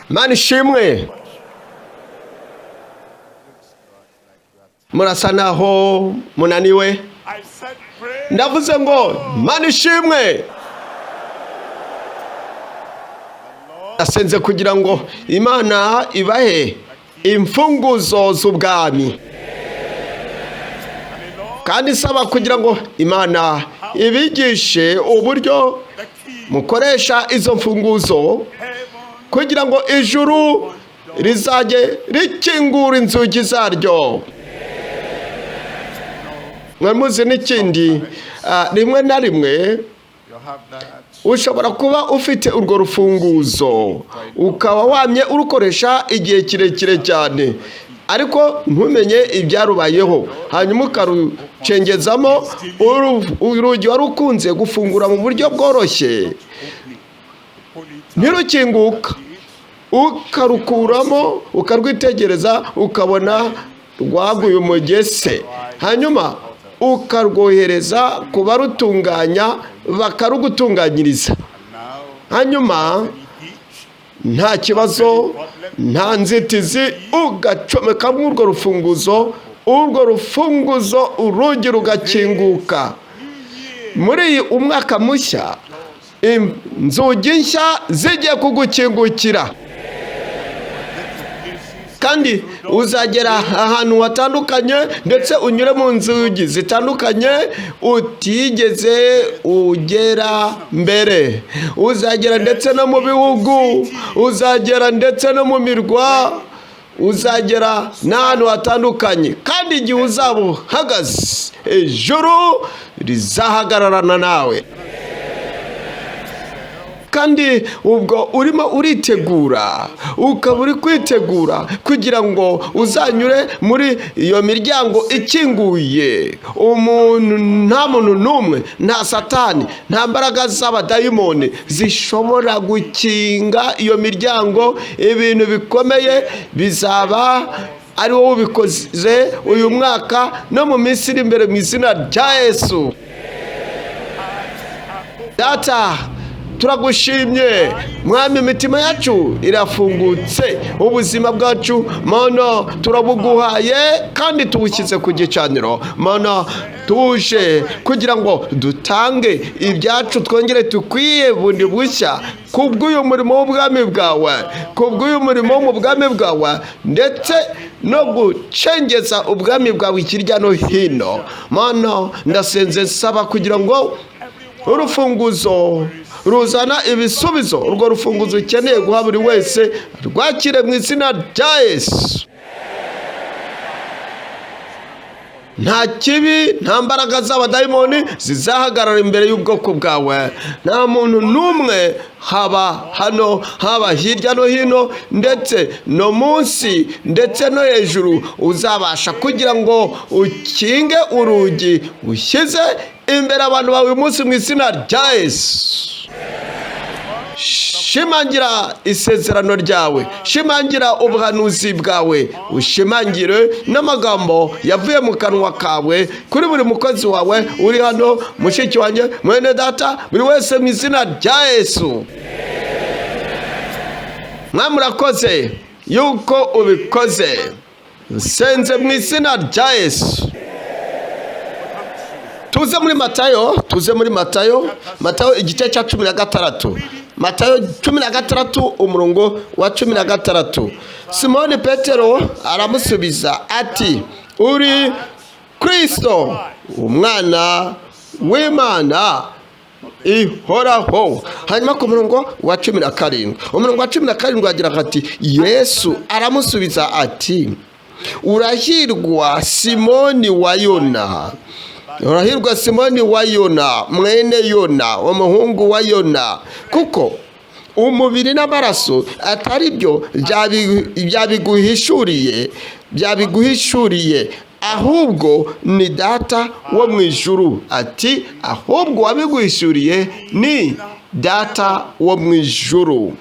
Mana ishimwe. Murasa naho munaniwe. Ndavuze ngo Mana ishimwe. Asenze kugira ngo Imana ibahe imfunguzo z'ubwami, kandi isaba kugira ngo Imana ibigishe uburyo mukoresha izo mfunguzo kugira ngo ijuru rizajye rikingura inzugi zaryo. Mwamuzi n'ikindi, rimwe na rimwe ushobora kuba ufite urwo rufunguzo ukaba wamye urukoresha igihe kirekire cyane, ariko ntumenye ibyarubayeho, hanyuma ukarucengezamo urugi wari ukunze gufungura mu buryo bworoshye ntirukinguka, ukarukuramo ukarwitegereza ukabona rwaguye umugese, hanyuma ukarwohereza ku barutunganya bakarugutunganyiriza, hanyuma nta kibazo nta nzitizi ugacomekamo urwo rufunguzo urugi rugakinguka. Muri iyi umwaka mushya inzugi nshya zigiye kugukingukira, kandi uzagera ahantu hatandukanye ndetse unyure mu nzugi zitandukanye utigeze ugera mbere. Uzagera ndetse no mu bihugu, uzagera ndetse no mu mirwa, uzagera n'ahantu hatandukanye, kandi igihe uzaba uhagaze ijuru rizahagararana nawe. Kandi ubwo urimo uritegura, ukaba uri kwitegura kugira ngo uzanyure muri iyo miryango ikinguye. Nta muntu n'umwe, nta satani, nta mbaraga z'abadayimoni zishobora gukinga iyo miryango. Ibintu bikomeye bizaba ari wowe ubikoze uyu mwaka no mu minsi iri imbere, mu izina rya Yesu. Data, turagushimye Mwami, imitima yacu irafungutse, ubuzima bwacu Mana turabuguhaye kandi tubushyize ku gicaniro. Mana, tuje kugira ngo dutange ibyacu, twongere tukwiye bundi bushya kubw'uyu murimo w'ubwami bwawe, kubw'uyu murimo wo mu bwami bwawe, ndetse no gucengeza ubwami bwawe hirya no hino. Mana, ndasenze nsaba kugira ngo urufunguzo ruzana ibisubizo, urwo rufunguzo ukeneye guha buri wese rwakire mu izina rya Yesu. Nta kibi, nta mbaraga z'abadayimoni zizahagarara imbere y'ubwoko bwawe. Nta muntu n'umwe, haba hano haba hirya no hino ndetse no munsi ndetse no hejuru, uzabasha kugira ngo ukinge urugi ushyize imbere abantu bawe uyu munsi mu izina rya Yesu. Shimangira isezerano ryawe, shimangira ubuhanuzi bwawe, ushimangire n'amagambo yavuye mu kanwa kawe kuri buri mukozi wawe uri hano, mushiki wanjye, mwene data, buri wese mu izina rya Yesu. Mwamurakoze yuko ubikoze, senze mu izina rya Yesu. Tuze muri Matayo igice cya 16. Matayo 16 umurongo wa 16. Simoni Petero aramusubiza ati, uri Kristo, umwana w'Imana ihoraho. Hanyuma ku murongo wa 17 agira ati, Yesu aramusubiza ati, urahirwa Simoni wa Yona, urahirwa Simoni wa Yona, mwene Yona, umuhungu wa Yona, kuko umubiri n'amaraso atari byo byabiguhishuriye, ahubwo ni Data wo mu ijuru. Ati, ahubwo wabiguhishuriye ni Data wo mu ijuru.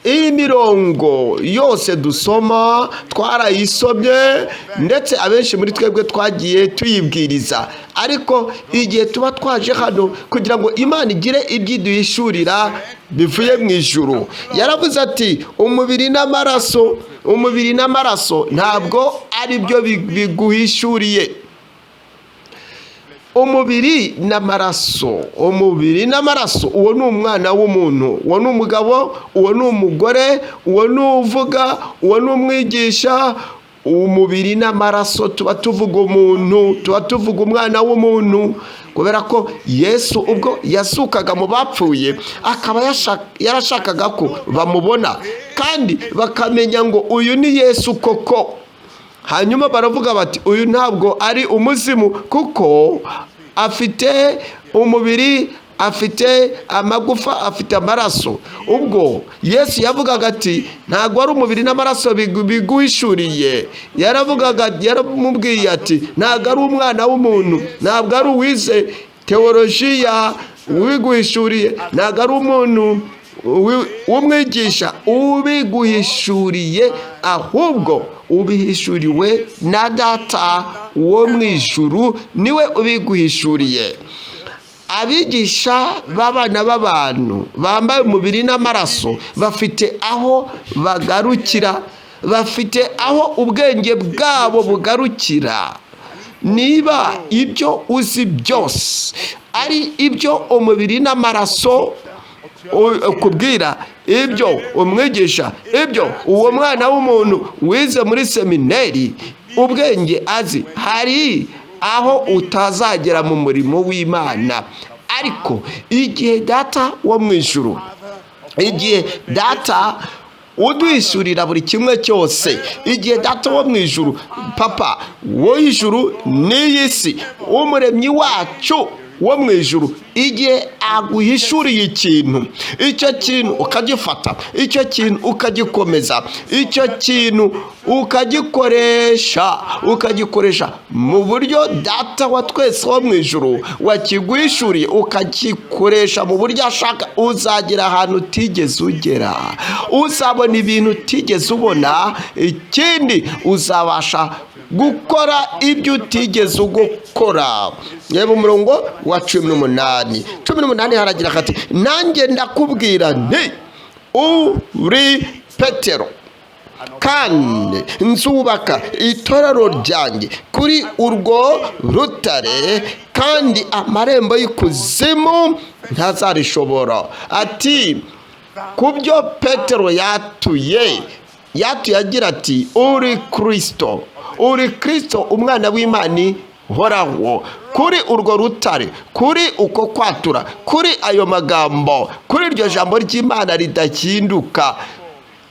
iyi mirongo yose dusoma twarayisomye, ndetse abenshi muri twebwe twagiye tuyibwiriza, ariko igihe tuba twaje hano kugira ngo Imana igire ibyiduhishurira bivuye mu ijuru, yaravuze ati umubiri n'amaraso ntabwo ari byo biguhishuriye. Umubiri n'amaraso, uwo ni umwana w'umuntu, uwo ni umugabo, uwo ni umugore, uwo ni uvuga, uwo ni umwigisha. Umubiri n'amaraso tuba tuvuga umuntu, tuba tuvuga umwana w'umuntu, kubera ko Yesu ubwo yazukaga mu bapfuye akaba yarashakaga ko bamubona kandi bakamenya ngo uyu ni Yesu koko. Hanyuma baravuga bati uyu ntabwo ari umuzimu, kuko afite umubiri, afite amagufa, afite amaraso. Ubwo Yesu yavugaga ati ntabwo ari umubiri n'amaraso biguhishuriye, yaramubwiye ati ntabwo ari umwana w'umuntu, ntabwo ari uwize teolojiya ubiguhishuriye, ntabwo ari umuntu w'umwigisha ubiguhishuriye, ahubwo ubihishuriwe na Data wo mu ijuru, niwe ubiguhishuriye. Abigisha b'abana b'abantu bambaye umubiri n'amaraso bafite aho bagarukira, bafite aho ubwenge bwabo bugarukira. Niba ibyo uzi byose ari ibyo umubiri n'amaraso kubwira, ibyo umwigisha, ibyo uwo mwana w'umuntu wize muri seminari ubwenge azi, hari aho utazagera mu murimo w'Imana. Ariko igihe Data wo mu ijuru, igihe Data uduhishurira buri kimwe cyose, igihe Data wo mu ijuru, Papa wo ijuru n'iyi si, umuremyi wacu wo mu ijuru, igihe aguhishuriye ikintu, icyo kintu ukagifata, icyo kintu ukagikomeza, icyo kintu ukagikoresha mu buryo Data wa twese wo mu ijuru wakiguhishuriye, ukagikoresha mu buryo ashaka, uzagera ahantu utigeze ugera, uzabona ibintu utigeze ubona, ikindi uzabasha gukora ibyo utigeze gukora. Reba umurongo wa 18 haragira hati nanjye ndakubwira nti uri Petero, kandi nzubaka itorero ryanjye kuri urwo rutare, kandi amarembo y'ikuzimu ntazarishobora. Ati kubyo Petero yatuye agira ati uri Kristo umwana w'Imana horaho, kuri urwo rutare, kuri uko kwatura, kuri ayo magambo, kuri iryo jambo ry'Imana ridahinduka,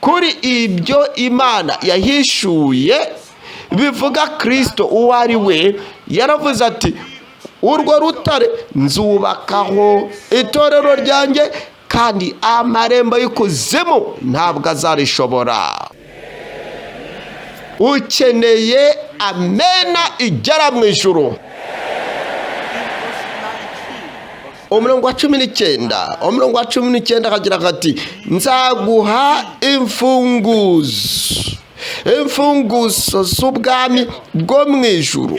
kuri ibyo Imana yahishuye bivuga Kristo uwo ari we. Yaravuze ati urwo rutare nzubakaho itorero ryanjye, kandi amarembo y'ikuzimu ntabwo azarishobora. Ukeneye amena igera mu ijuru. Umurongo wa 19 akagira ati nzaguha imfunguzo z'ubwami bwo mu ijuru.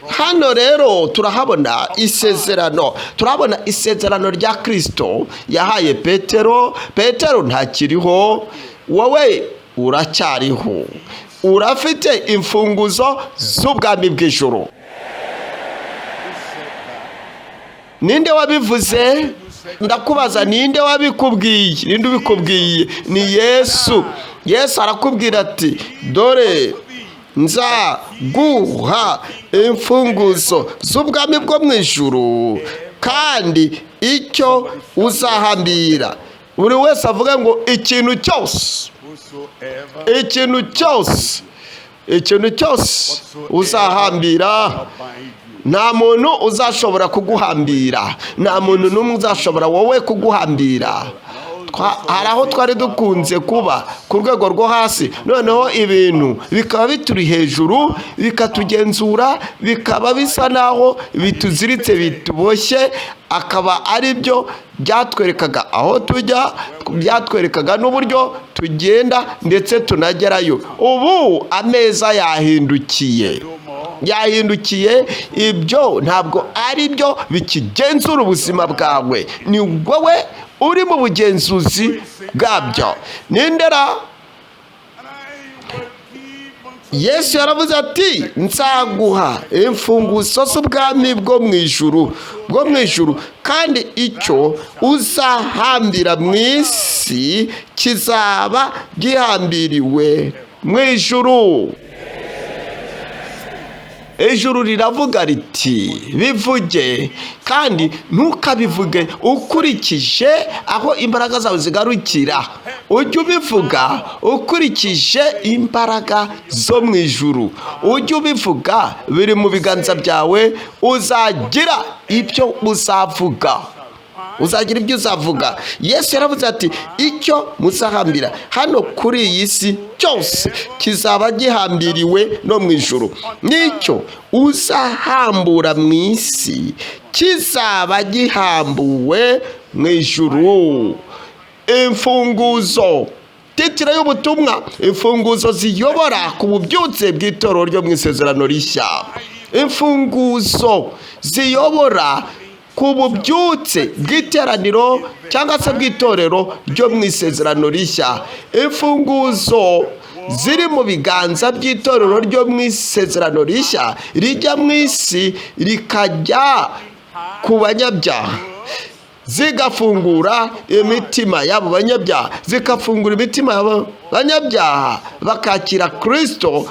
Hano rero turabona isezerano rya Kristo yahaye Petero. Petero ntakiriho, wowe uracyariho, urafite imfunguzo z'ubwami bw'ijuru. Ninde wabivuze? Ndakubaza, ninde wabikubwiye? Ninde ubikubwiye? Ni Yesu. Yesu arakubwira ati dore nzaguha imfunguzo z'ubwami bwo mu ijuru, kandi icyo uzahambira, buri wese avuga ngo ikintu cyose uzahambira, nta muntu uzashobora kuguhambira, nta muntu n'umwe uzashobora wowe kuguhambira. hari aho twari dukunze kuba ku rwego rwo hasi, noneho ibintu bikaba bituri hejuru bikatugenzura, bikaba bisa naho bituziritse bituboshye, akaba ari byo byatwerekaga aho tujya, byatwerekaga n'uburyo tugenda ndetse tunagerayo. Ubu ameza yahindukiye, ibyo ntabwo ari byo bikigenzura ubuzima bwawe, ni wowe uri mu bugenzuzi bwabyo. Nindera Yesu yaravuze ati nzaguha imfunguzo z'ubwami bwo mu ijuru, kandi icyo uzahambira mu isi kizaba gihambiriwe mu ijuru. Ijuru riravuga riti bivuge, kandi ntukabivuge ukurikije aho imbaraga zawe zigarukira, ujye ubivuga ukurikije imbaraga zo mu ijuru. Ujye ubivuga biri mu biganza byawe, uzagira ibyo uzavuga. Yesu yaravuze ati icyo muzahambira hano kuri iyi si cyose kizaba gihambiriwe no mu ijuru, n'icyo uzahambura mu isi kizaba gihambuwe mu ijuru. Imfunguzo, titire y'ubutumwa, imfunguzo ziyobora ku bubyutse bw'itorero ryo mu isezerano rishya. Imfunguzo ziyobora ku bubyutse bw'iteraniro cyangwa se bw'itorero ryo mu isezerano rishya. Imfunguzo ziri mu biganza by'itorero ryo mu isezerano rishya rijya mu isi rikajya ku banyabyaha, zigafungura imitima y'abo banyabyaha, zigafungura imitima y'abo banyabyaha bakakira Kristo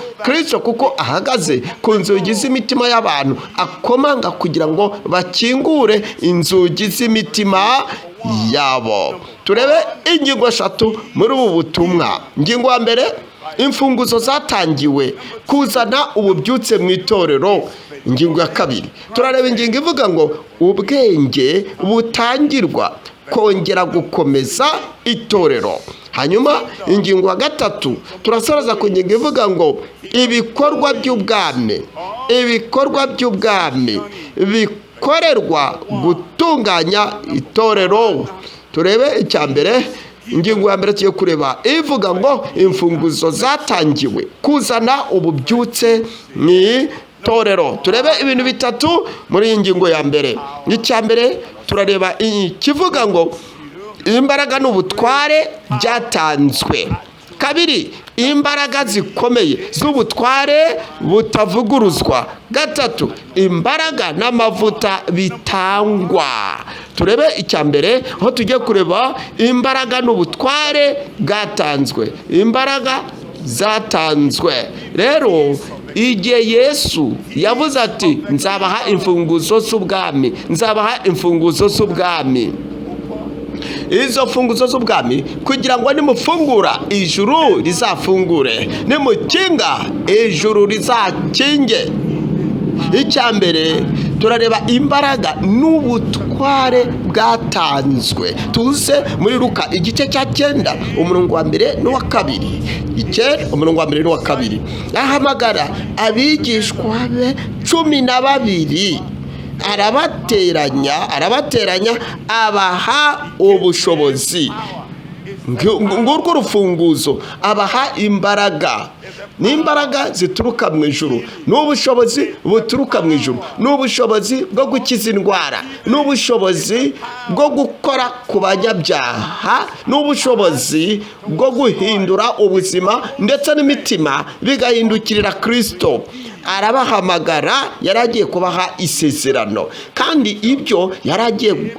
kuko ahagaze ku nzugi z'imitima y'abantu, akomanga kugira ngo bakingure inzugi z'imitima yabo. Turebe ingingo 3 muri ubu butumwa. Ingingo ya mbere, imfunguzo zatangiwe kuzana ububyutse mu itorero. Ingingo ya 2, turareba ingingo ivuga ngo ubwenge butangirwa kongera gukomeza itorero. Hanyuma ingingo ya 3 turasoreza ku ngingo ivuga ngo ibikorwa by'ubwami bikorerwa gutunganya itorero. Turebe icya mbere, ingingo ya mbere tugiye kureba ivuga ngo imfunguzo zatangiwe kuzana ububyutse mu itorero. Turebe ibintu 3 muri iyi ngingo ya mbere. Icya mbere turareba ikivuga ngo imbaraga n'ubutware byatanzwe. 2, imbaraga zikomeye z'ubutware butavuguruzwa. 3, imbaraga n'amavuta bitangwa. Turebe icya mbere aho tugiye kureba imbaraga n'ubutware bwatanzwe, imbaraga zatanzwe. Rero igihe Yesu yavuze ati nzabaha imfunguzo z'ubwami, izo mfunguzo z'ubwami kugira ngo nimufungura ijuru rizafungure, nimukinga ijuru rizakinge. Icya mbere turareba imbaraga n'ubutware bwatanzwe. Tuze muri Luka igice cya 9 umurongo wa 1 n'uwa 2. Ahamagara abigishwa be 12, arabateranya abaha ubushobozi. Ngurwo urufunguzo, abaha imbaraga. N'imbaraga zituruka mu ijuru, n'ubushobozi buturuka mu ijuru, n'ubushobozi bwo gukiza indwara, n'ubushobozi bwo gukora ku banyabyaha, n'ubushobozi bwo guhindura ubuzima ndetse n'imitima bigahindukirira Kristo. Arabahamagara, yaragiye kubaha isezerano, kandi ibyo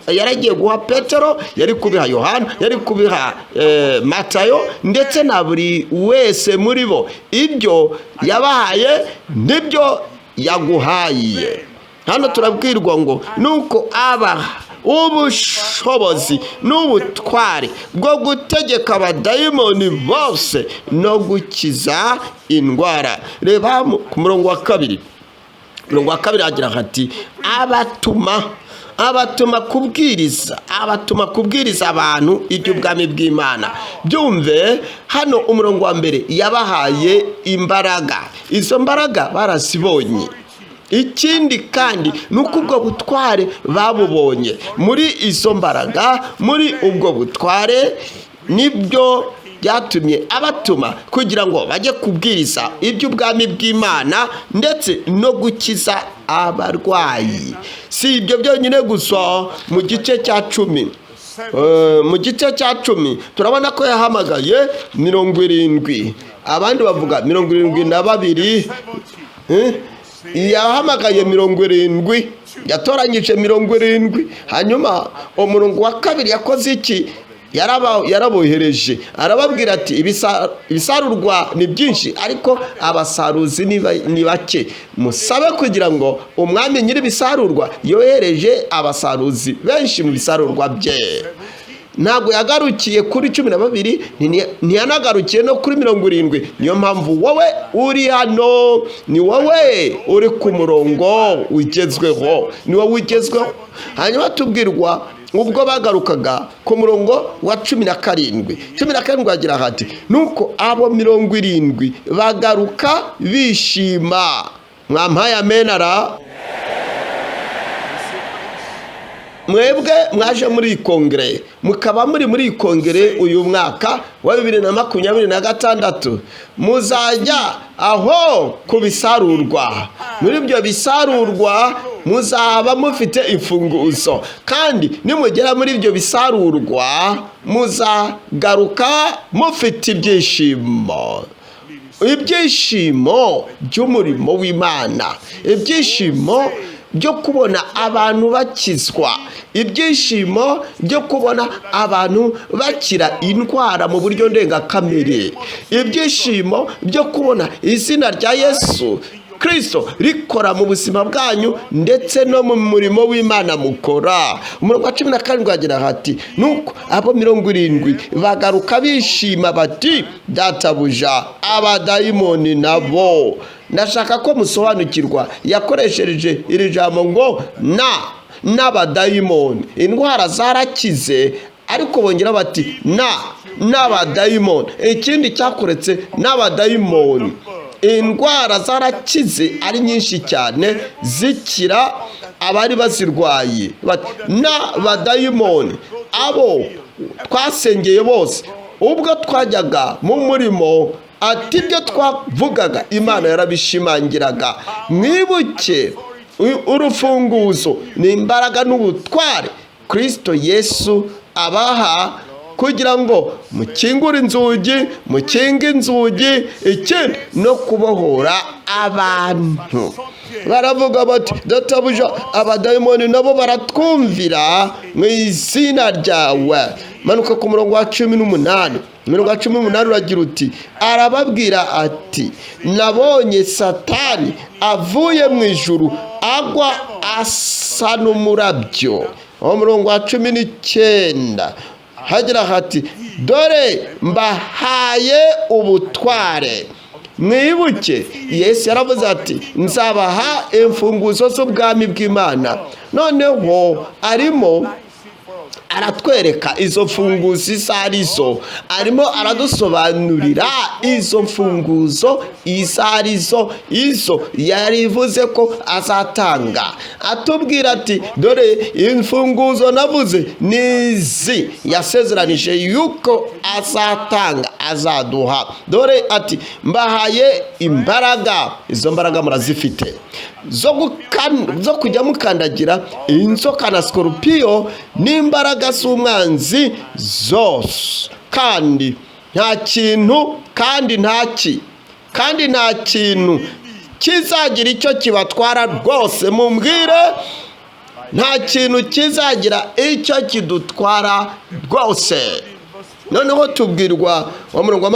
yaragiye guha Petero, yari kubiha Yohana, yari kubiha Matayo ndetse na buri wese muri bo. Ibyo yabahaye nibyo yaguhaye. Hano turabwirwa ngo nuko abaha ubushobozi n'ubutware bwo gutegeka abadayimoni bose no gukiza indwara. Reba ku murongo wa 2. Murongo wa 2 agira ati abatuma kubwiriza abantu iby'ubwami bw'Imana. Byumve hano umurongo wa mbere, yabahaye imbaraga. Izo mbaraga barazibonye. Ikindi kandi nuko ubwo butware babubonye. Muri izo mbaraga, muri ubwo butware nibyo byatumye abatuma kugira ngo bajye kubwiriza iby'ubwami bw'Imana ndetse no gukiza abarwayi. Si ibyo byonyine gusa, mu gice cya 10 turabona ko yahamagaye 70, abandi bavuga 72. Yahamagaye 70, yatoranyije 70. Hanyuma umurongo wa kabiri yakoze iki? Yarabohereje, arababwira ati ibisarurwa ni byinshi ariko abasaruzi ni bake. Musabe kugira ngo umwami nyiri ibisarurwa yohereje abasaruzi benshi mu bisarurwa bye. Ntabwo yagarukiye kuri 12, ntiyanagarukiye no kuri 70. Niyo mpamvu wowe uri hano, ni wowe uri ku murongo ugezweho, ni wowe ugezweho. Hanyuma tubwirwa ubwo bagarukaga ku murongo wa 17 wagira hati, nuko abo 70 bagaruka bishima. Mwampaye amenara. Mwebwe mwaje muri kongere, mukaba muri kongere uyu mwaka wa 2026, muzajya aho kubisarurwa. Muri ibyo bisarurwa muzaba mufite imfunguzo, kandi nimugera muri ibyo bisarurwa muzagaruka mufite ibyishimo by'umurimo w'Imana, ibyishimo byo kubona abantu bakizwa, ibyishimo byo kubona abantu bakira indwara mu buryo ndengakamere, ibyishimo byo kubona izina rya Yesu Kristo rikora mu buzima bwanyu ndetse no mu murimo w'Imana mukora. Umurongo wa 12 wagira hati, nuko abo 70 bagaruka bishima bati, databuja abadayimoni nabo. Ndashaka ko musobanukirwa, yakoreshereje iri jambo ngo n'abadayimoni. Indwara zarakize ariko bongera bati n'abadayimoni. Ikindi cyakoretse n'abadayimoni. Indwara zarakize ari nyinshi cyane, zikira abari bazirwaye. N'abadayimoni abo twasengeye bose ubwo twajyaga mu murimo, ati ibyo twavugaga Imana yarabishimangiraga. Mwibuke urufunguzo ni imbaraga n'ubutware Kristo Yesu abaha kugira ngo mukingure inzugi, mukinge inzugi, ikindi no kubohora abantu. Baravuga bati, databuja abadayimoni nabo baratwumvira mu izina ryawe. Manuka ku murongo wa 18. Umurongo wa 18 uragira uti, arababwira ati, nabonye Satani avuye mu ijuru agwa asa n'umurabyo. Umurongo wa 19 hagira hati, dore mbahaye ubutware. Mwibuke Yesu yaravuze ati, nzabaha imfunguzo z'ubwami bw'Imana. Noneho arimo aratwereka izo mfunguzo izo arizo, arimo aradusobanurira izo mfunguzo izo arizo, izo yarivuze ko azatanga. Atubwira ati, dore imfunguzo navuze nizi yasezeranije yuko azatanga, azaduha. Dore ati, mbahaye imbaraga. Izo mbaraga murazifite zo kujya mukandagira inzoka na sikorupiyo n'imbaraga z'umwanzi zose, kandi nta kintu kizagira icyo kibatwara rwose. Mumbwire, nta kintu kizagira icyo kidutwara rwose. Noneho tubwirwa wa murongo wa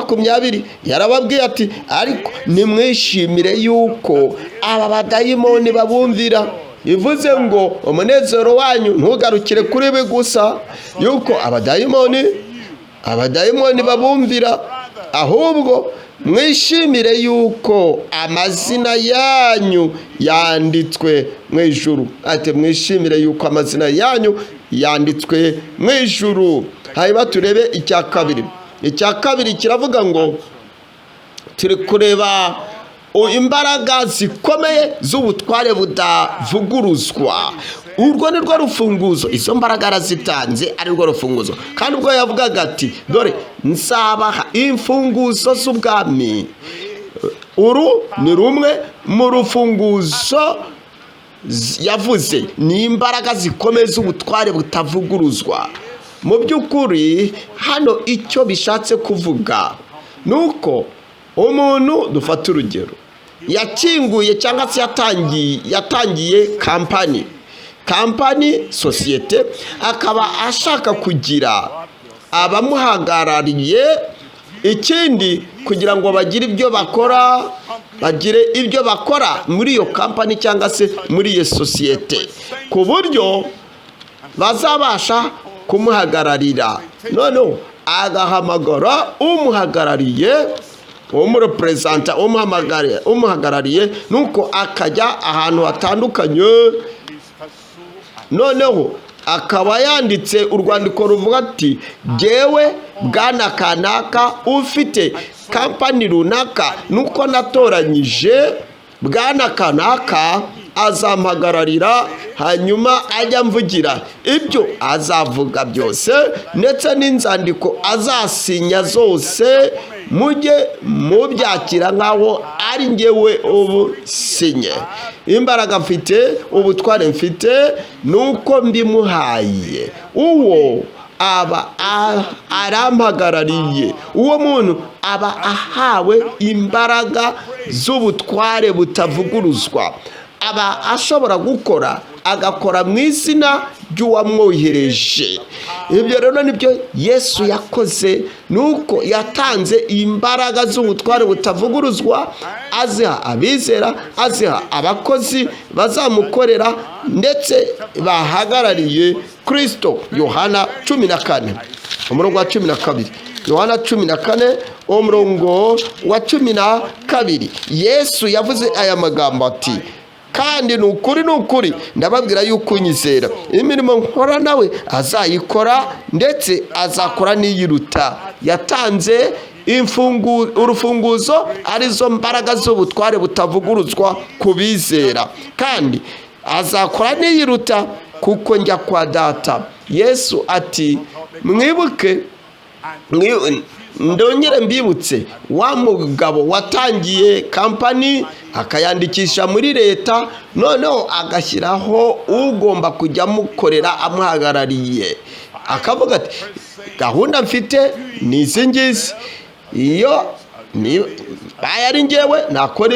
20 yarababwiye ati, ariko nimwishimire yuko aba badayimoni babumvira. Ivuze ngo umunezero wanyu ntugarukire kuri be gusa, yuko abadayimoni babumvira, ahubwo mwishimire yuko amazina yanyu yanditswe mu ijuru. Ati mwishimire yuko amazina yanyu yanditswe mu ijuru. Hanyuma turebe icya kabiri. Icya kabiri kiravuga ngo turi kureba imbaraga zikomeye z'ubutware butavuguruzwa. Urwo ni rwo rufunguzo. Izo mbaraga arazitanze, ari rwo rufunguzo. Kandi ubwo yavugaga ati dore nzabaha imfunguzo z'ubwami. Uru ni rumwe mu rufunguzo yavuze. Ni imbaraga zikomeye z'ubutware butavuguruzwa. Mu by'ukuri hano icyo bishatse kuvuga ni uko umuntu, dufata urugero, yakinguye cyangwa se yatangiye kampani sosiyete, akaba ashaka kugira abamuhagarariye, ikindi kugira ngo bagire ibyo bakora muri iyo kampani cyangwa se muri iyo sosiyete, ku buryo bazabasha kumuhagararira. Noneho agahamagara umuhagarariye, umurepresenta, umuhagarariye, nuko akajya ahantu hatandukanye. Noneho akaba yanditse urwandiko ruvuga ati jyewe bwana kanaka ufite kampani runaka, nuko natoranyije bwana kanaka azampagararira, hanyuma ajya mvugira ibyo azavuga byose, ndetse n'inzandiko azasinya zose mujye mubyakira nk'aho ari njyewe ubusinye. Imbaraga mfite, ubutware mfite, nuko mbimuhaye. Uwo aba arampagarariye. Uwo muntu aba ahawe imbaraga z'ubutware butavuguruzwa. Aba ashobora gukora, agakora mu izina ry'uwamwohereje. Ibyo rero nibyo Yesu yakoze, nuko yatanze imbaraga z'ubutware butavuguruzwa, aziha abizera, aziha abakozi bazamukorera ndetse bahagarariye Kristo. Yohana 14 umurongo wa 12. Yohana 14 umurongo wa 12. Yesu yavuze aya magambo ati kandi ni ukuri ndababwira yuko unyizera imirimo nkora nawe azayikora, ndetse azakora n'iyiruta. Yatanze urufunguzo arizo mbaraga z'ubutware butavuguruzwa ku bizera, kandi azakora n'iyiruta kuko njya kwa Data. Yesu ati mwibuke, ndongere mbibutse wa mugabo watangiye kampani akayandikisha muri leta, noneho agashyiraho ugomba kujya amukorera amuhagarariye, akavuga ati gahunda mfite ni izi ngizi, iyo bayari njyewe nakora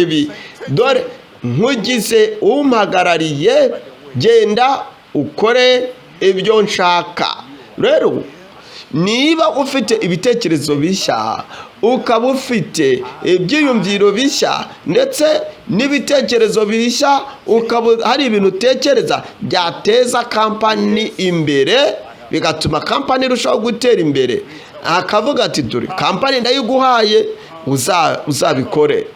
ibi, dore nkugize umpagarariye, genda ukore ibyo nshaka. Rero niba ufite ibitekerezo bishya, ukaba ufite ibyiyumviro bishya ndetse n'ibitekerezo bishya, ukaba hari ibintu utekereza byateza kampani imbere, bigatuma kampani irushaho gutera imbere, akavuga ati dore kampani ndayiguhaye, uzabikore.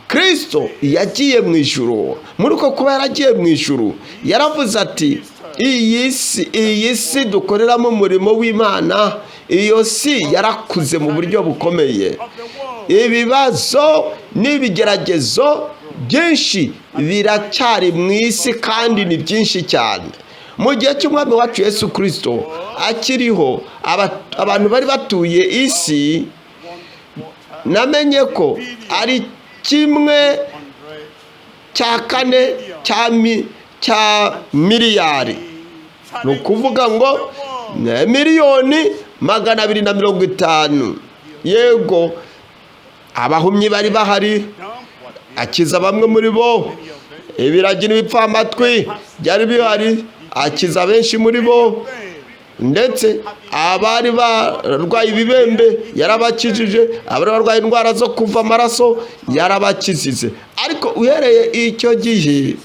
Kristo yagiye mu ijuru. Muri uko kuba yaragiye mu ijuru, yaravuze ati iyi si dukoreramo umurimo w'Imana, iyo si yarakuze mu buryo bukomeye. Ibibazo n'ibigeragezo byinshi biracyari mu isi, kandi ni byinshi cyane. Mu gihe cy'umwami wacu Yesu Kristo akiriho, abantu bari batuye isi, namenye ko ari 1/4 cya miliyari. Ni ukuvuga ngo miliyoni 250. Yego abahumyi bari bahari, akiza bamwe muri bo. Ibiragi n'ibipfamatwi byari bihari, akiza benshi muri bo. Ndetse abari barwaye ibibembe yarabakijije, abari barwaye indwara zo kuva amaraso yarabakizize. Ariko uhereye icyo gihe,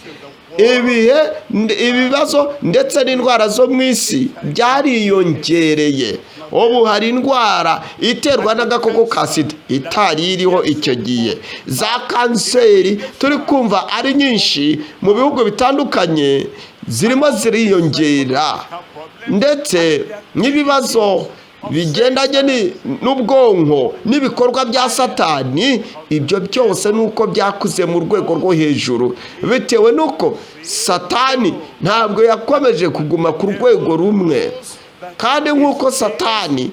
ibibazo ndetse n'indwara zo mu isi byariyongereye. ubu hari indwara iterwa n'agakoko ka sida itari iriho icyo gihe. Za kanseri turi kumva ari nyinshi mu bihugu bitandukanye zirimo ziriyongera, ndetse n'ibibazo bigendanye n'ubwonko n'ibikorwa bya Satani, ibyo byose nuko byakuze mu rwego rwo hejuru, bitewe nuko Satani ntabwo yakomeje kuguma ku rwego rumwe. Kandi nk'uko Satani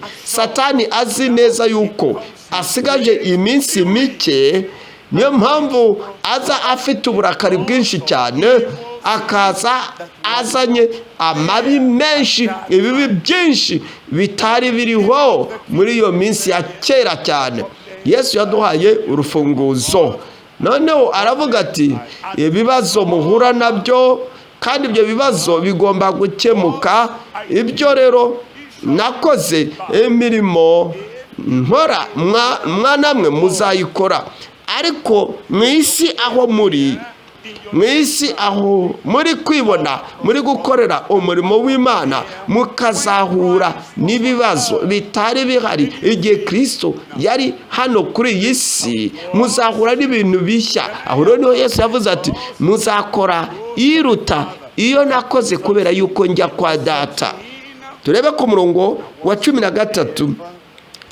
azi neza yuko asigaje iminsi mike, niyo mpamvu aza afite uburakari bwinshi cyane, akaza azanye amabi menshi, ibibi byinshi bitari biriho muri iyo minsi ya kera cyane. Yesu yaduhaye urufunguzo, noneho aravuga ati ibibazo muhura nabyo kandi ibyo bibazo bigomba gukemuka. Ibyo rero nakoze imirimo nkora mwanamwe muzayikora, ariko mu isi aho muri kwibona muri gukorera umurimo w'Imana, mukazahura n'ibibazo bitari bihari igihe Kristo yari hano kuri iyi si. Muzahura n'ibintu bishya. Aho rero niho Yesu yavuze ati muzakora iruta iyo nakoze, kubera yuko njya kwa Data. Turebe ku murongo wa 13.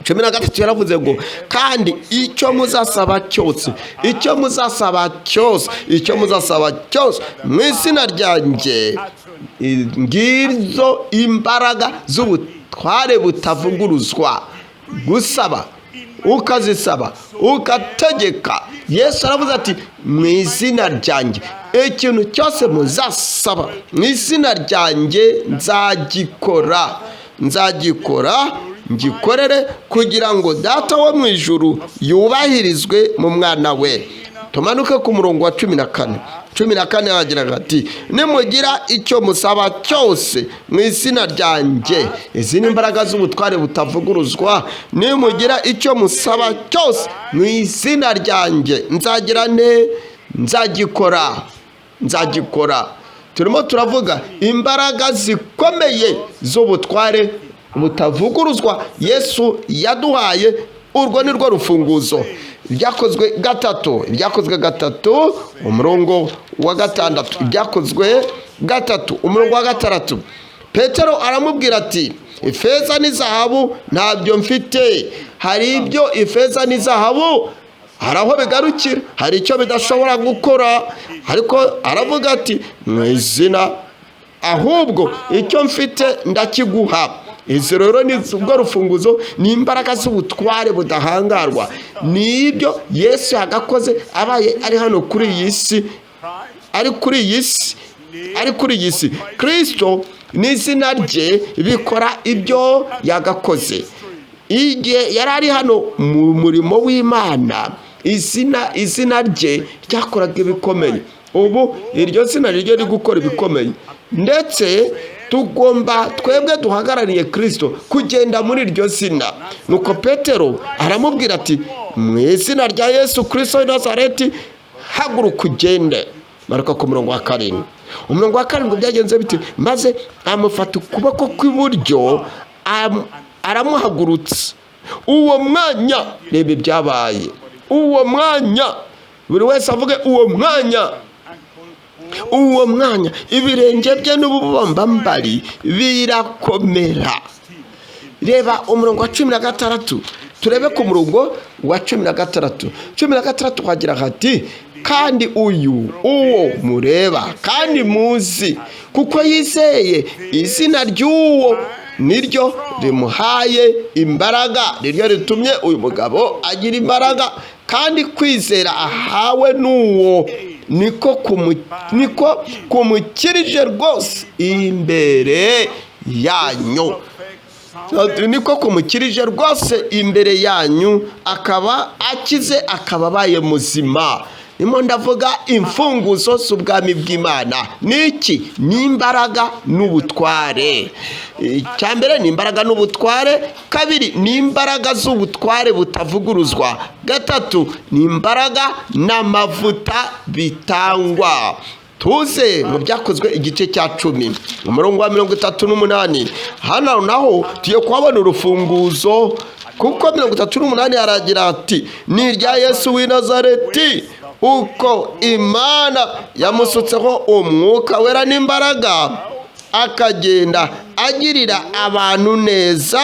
13 yaravuze ngo kandi icyo muzasaba cyose mu izina ryanjye, ngirzo imbaraga z'ubutware butavuguruzwa. Gusaba ukazisaba ugategeka. Yesu aravuze ati mu izina ryanjye, ikintu cyose muzasaba mu izina ryanjye nzagikora ngikorere, kugira ngo Data wo mu ijuru yubahirizwe mu mwana we. Tumanuke ku murongo wa 14. 14 yagira ati nimugira icyo musaba cyose mu izina ryanjye, izi ni imbaraga z'ubutware butavuguruzwa. Nimugira icyo musaba cyose mu izina ryanjye, nzagikora. Turimo turavuga imbaraga zikomeye z'ubutware butavuguruzwa Yesu yaduhaye. Urwo ni rwo rufunguzo. Ibyakozwe gatatu umurongo wa 6. Ibyakozwe 3 umurongo wa 6. Petero aramubwira ati ifeza n'izahabu ntabyo mfite. Hari ibyo ifeza n'izahabu hari aho bigarukira, hari icyo bidashobora gukora, ariko aravuga ati mu izina, ahubwo icyo mfite ndakiguha. Izi rero ni ubwo rufunguzo, ni imbaraga z'ubutware budahangarwa. Nibyo Yesu yagakoze abaye ari hano kuri iyi si, ari kuri iyi si. Kristo n'izina rye bikora ibyo yagakoze. Igihe yari ari hano mu murimo w'Imana, izina rye ryakoraga ibikomeye. Ubu iryo zina rye riri gukora ibikomeye, ndetse tugomba twebwe duhagarariye Kristo kugenda muri iryo zina. Nuko Petero aramubwira ati mu izina rya Yesu Kristo w'i Nazareti, haguruka ugende. Maruka ku murongo wa 7. Umurongo wa 7 byagenze biti, maze amufata ukuboko kw'iburyo aramuhagurutsa. Uwo mwanya, reba ibyabaye. Uwo mwanya, buri wese avuge uwo mwanya ibirenge bye n'ububumbambari birakomera. Reba umurongo wa 16. Turebe ku murongo wa 16. 16 hagira hati kandi uwo mureba kandi muzi, kuko yizeye izina ry'uwo niryo rimuhaye imbaraga, niryo ritumye uyu mugabo agira imbaraga. Kandi kwizera ahawe n'uwo niko kumukirije rwose imbere yanyu. Niko kumukirije rwose imbere yanyu, akaba akize, akaba abaye muzima. Nimo ndavuga imfunguzo z'ubwami bw'Imana. Niki? Ni imbaraga n'ubutware. Cyambere ni imbaraga n'ubutware. Kabiri ni imbaraga z'ubutware butavuguruzwa. Gatatu ni imbaraga n'amavuta bitangwa. tuze mu byakozwe igice cya 10 umurongo wa 38. hano naho tugiye kuhabona urufunguzo, kuko 38 aragira ati ni irya Yesu w'i Nazareti, uko Imana yamusutseho umwuka wera n'imbaraga, akagenda agirira abantu neza,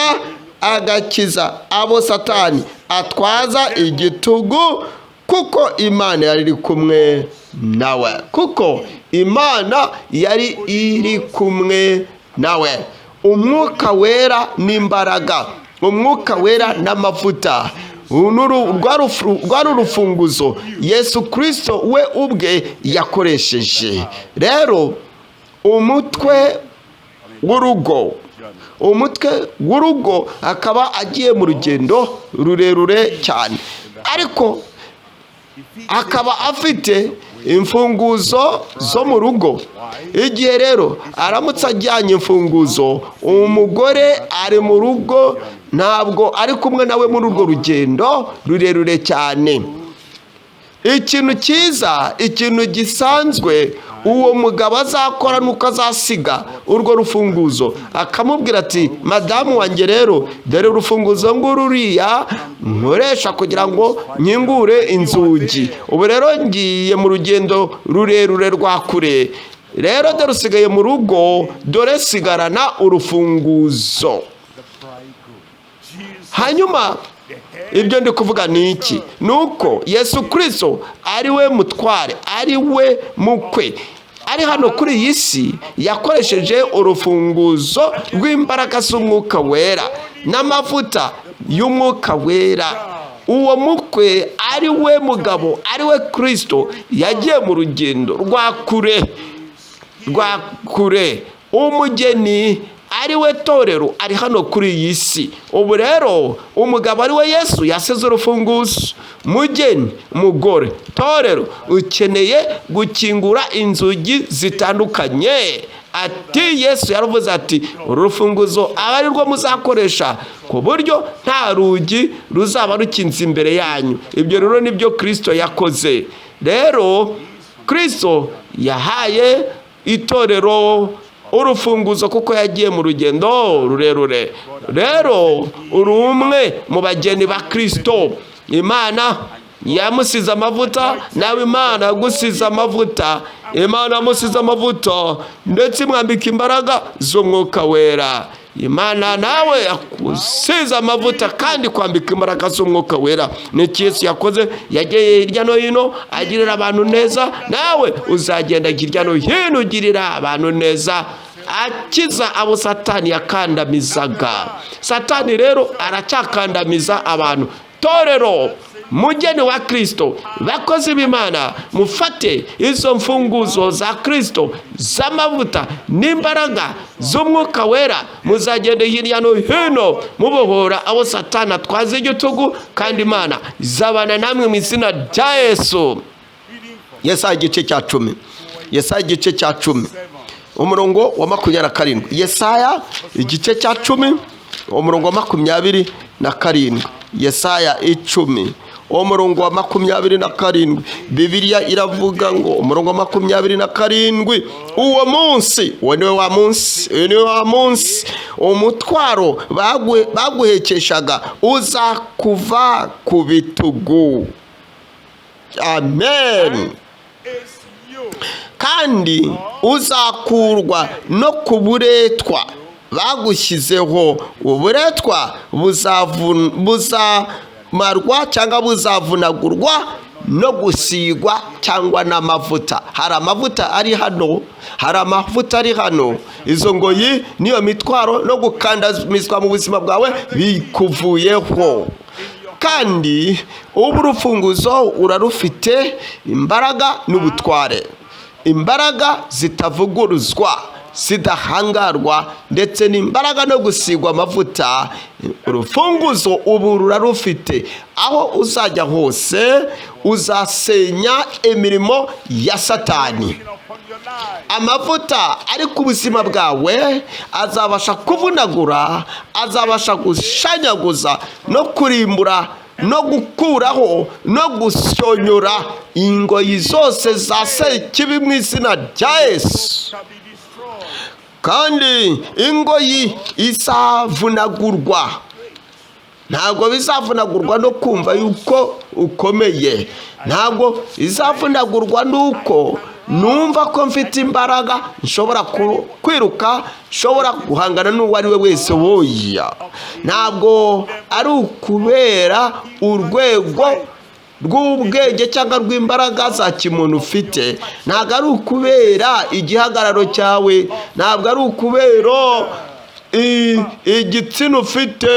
agakiza abo Satani atwaza igitugu, kuko Imana yari iri kumwe nawe. Kuko Imana yari iri kumwe nawe. Umwuka wera n'imbaraga, umwuka wera n'amavuta, rwari urufunguzo Yesu Kristo we ubwe yakoresheje. Rero umutwe w'urugo akaba agiye mu rugendo rurerure cyane, ariko akaba afite imfunguzo zo mu rugo. Igihe rero aramutse ajyanye imfunguzo, umugore ari mu rugo ntabwo ari kumwe nawe muri urwo rugendo rurerure cyane. Ikintu cyiza, ikintu gisanzwe uwo mugabo azakora nuko azasiga urwo rufunguzo, akamubwira ati madamu wanjye rero dore urufunguzo ngururiya nkoresha kugira ngo nkingure inzugi, ubu rero ngiye mu rugendo rurerure rwa kure, rero dore usigaye mu rugo, dore sigarana urufunguzo. Hanyuma ibyo ndi kuvuga ni iki? Nuko Yesu Kristo ari we mutware, ari we mukwe, ari hano kuri iyi si, yakoresheje urufunguzo rw'imbaraga z'umwuka wera n'amavuta y'umwuka wera. Uwo mukwe ari we mugabo, ari we Kristo, yagiye mu rugendo rwa kure. Umugeni ari we torero, ari hano kuri iyi si. Ubu rero umugabo ari we Yesu yasize urufunguzo. Mugeni, mugore, torero, ukeneye gukingura inzugi zitandukanye. Ati Yesu yaravuze ati urufunguzo aba ari rwo muzakoresha, ku buryo nta rugi ruzaba rukinze imbere yanyu. Ibyo rero nibyo Kristo yakoze. Rero Kristo yahaye itorero urufunguzo kuko yagiye mu rugendo rurerure. Rero uri umwe mu bageni ba Kristo. Imana yamusize amavuta, nawe Imana yagusize amavuta. Imana yamusize amavuta ndetse imwambika imbaraga z'umwuka wera. Imana nawe yakusize amavuta kandi kwambika imbaraga z'umwuka wera. Ni Yesu yakoze, yagiye hirya no hino agirira abantu neza. Nawe uzagenda hirya no hino ugirira abantu neza, akiza abo Satani yakandamizaga. Satani rero aracyakandamiza abantu. Torero, mugeni wa Kristo, bakozi b'Imana, mufate izo mfunguzo za Kristo z'amavuta n'imbaraga z'umwuka wera, muzagende hirya no hino mubohora abo Satani atwaza igitugu, kandi Imana izabana namwe mu izina rya Yesu. Yesaya igice cya 10. Yesaya igice cya 10 umurongo wa 27. Yesaya igice cya 10 umurongo wa 27. Yesaya 10 umurongo wa 27. Bibiliya iravuga ngo umurongo wa 27, uwo munsi, uwo niwe wa munsi umutwaro baguhekeshaga uzakuva ku bitugu. Amen. Kandi uzakurwa no ku buretwa bagushyizeho. Uburetwa buzamarwa cyangwa buzavunagurwa no gusigwa cyangwa n'amavuta. Hari amavuta ari hano, izo ngoyi niyo mitwaro no gukandamizwa mu buzima bwawe bikuvuyeho. Kandi ubu urufunguzo urarufite, imbaraga n'ubutware, imbaraga zitavuguruzwa, zidahangarwa, ndetse n'imbaraga no gusigwa amavuta. Urufunguzo ubu rurarufite. Aho uzajya hose uzasenya imirimo ya Satani. Amavuta ari ku buzima bwawe azabasha kuvunagura, azabasha gushanyaguza no kurimbura no gukuraho no gusonyora ingoyi zose za sekibi mu izina rya Yesu. Kandi ingoyi izavunagurwa. Ntabwo bizavunagurwa no kumva yuko ukomeye. Ntabwo izavunagurwa nuko numva ko mfite imbaraga nshobora kwiruka, nshobora guhangana n'uwo ari we wese woya. Ntabwo ari ukubera urwego rw'ubwenge cyangwa rw'imbaraga za kimuntu ufite. Ntabwo ari ukubera igihagararo cyawe. Ntabwo ari ukubera igitsina ufite.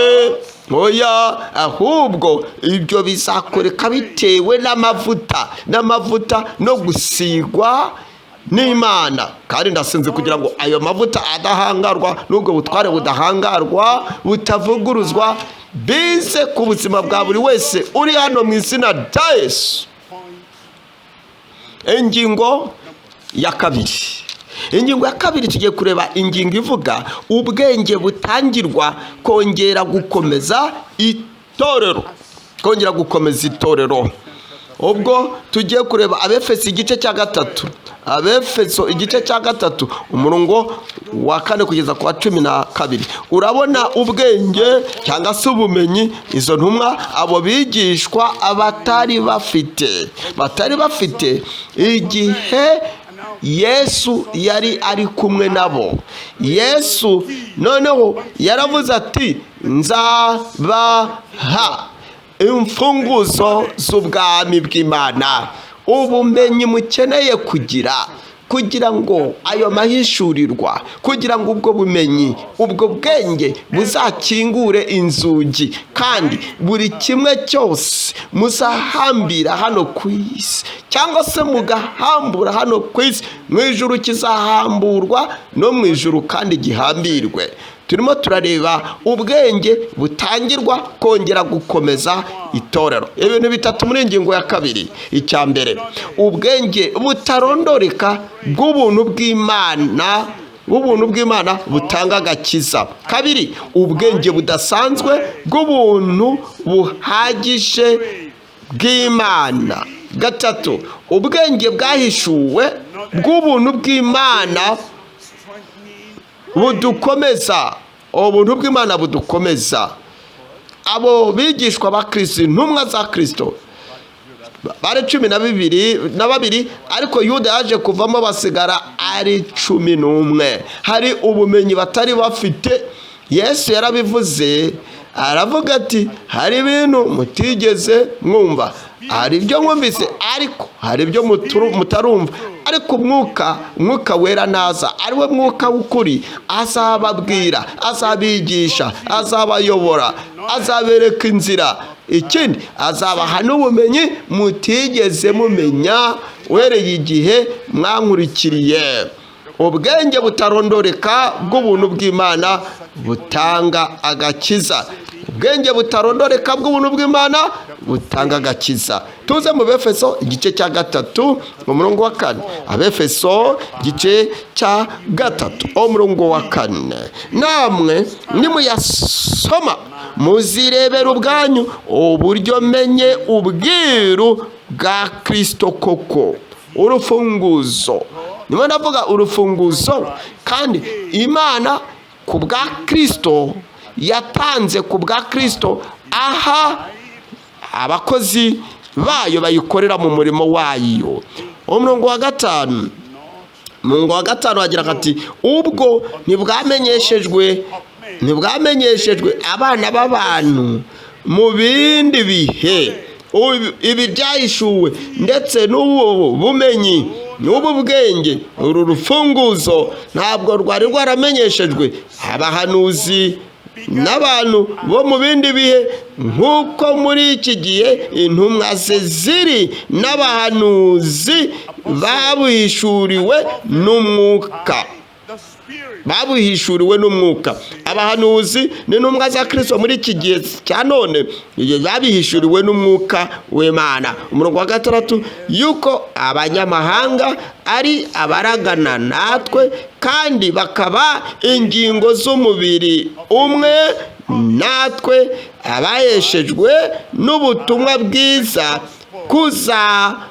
Oya, ahubwo ibyo bizakoreka bitewe n'amavuta no gusigwa n'Imana. Kandi ndasenze kugira ngo ayo mavuta adahangarwa n'ubwo butware budahangarwa butavuguruzwa bize ku buzima bwa buri wese uri hano mu izina rya Yesu. Ingingo ya kabiri tugiye kureba ingingo ivuga ubwenge butangirwa kongera gukomeza itorero. Ubwo tugiye kureba Abefeso igice cya gatatu umurongo wa 4 kugeza ku wa 12. Urabona ubwenge cyangwa se ubumenyi izo ntumwa abo bigishwa batari bafite igihe Yesu yari ari kumwe nabo. Yesu noneho yaravuze ati nzabaha imfunguzo z'ubwami bw'Imana. Ubumenyi mukeneye kugira ngo ayo mahishurirwa, kugira ngo ubwo bumenyi, ubwo bwenge buzakingure inzugi, kandi buri kimwe cyose muzahambira hano ku isi cyangwa se mugahambura hano ku isi, mu ijuru kizahamburwa no mu ijuru kandi gihambirwe. Turimo turareba ubwenge butangirwa kongera gukomeza itorero. Ibintu bitatu muri ingingo ya kabiri. Icya mbere, ubwenge butarondoreka bw'ubuntu bw'Imana butanga agakiza. Kabiri, ubwenge budasanzwe bw'ubuntu buhagije bw'Imana. Gatatu, ubwenge bwahishuwe bw'ubuntu bw'Imana budukomeza. Ubuntu bw'Imana budukomeza. Abo bigishwa ba Kristo, intumwa za Kristo, bari 12, ariko Yuda yaje kuvamo basigara ari 11. Hari ubumenyi batari bafite. Yesu yarabivuze, aravuga ati hari ibintu mutigeze mwumva, hari ibyo mwumvise ariko hari ibyo mutarumva. Ariko umwuka wera naza, ari we mwuka w'ukuri, azababwira, azabigisha, azabayobora, azabereka inzira. Ikindi, azabaha n'ubumenyi mutigeze mumenya uhereye igihe mwankurikiriye. Ubwenge butarondoreka bw'ubuntu bw'Imana butanga agakiza. Ubwenge butarondoreka bw'ubuntu bw'Imana butanga agakiza. Tuze mu Befeso igice cya 3 umurongo wa 4. Abefeso igice cya 3 umurongo wa 4. Namwe nimuyasoma muzirebera ubwanyu uburyo menye ubwiru bwa Kristo koko. Urufunguzo. Niba ndavuga urufunguzo, kandi Imana ku bwa Kristo yatanze ku bwa Kristo aha abakozi bayo bayikorera mu murimo wayo. Umurongo wa 5 wagira ati ubwo ntibwamenyeshejwe abana b'abantu mu bindi bihe ibi byahishuwe, ndetse n'ubu bumenyi n'ubu bwenge, uru rufunguzo ntabwo rwari rwaramenyeshejwe abahanuzi n'abantu bo mu bindi bihe, nk'uko muri iki gihe intumwa ze ziri n'abahanuzi babuhishuriwe n'umwuka. Abahanuzi n'intumwa za Kristo muri iki gihe cya none babihishuriwe n'umwuka w'Imana. Umurongo wa 6, yuko abanyamahanga ari abaragana natwe kandi bakaba ingingo z'umubiri umwe natwe, abayeshejwe n'ubutumwa bwiza kuzagabana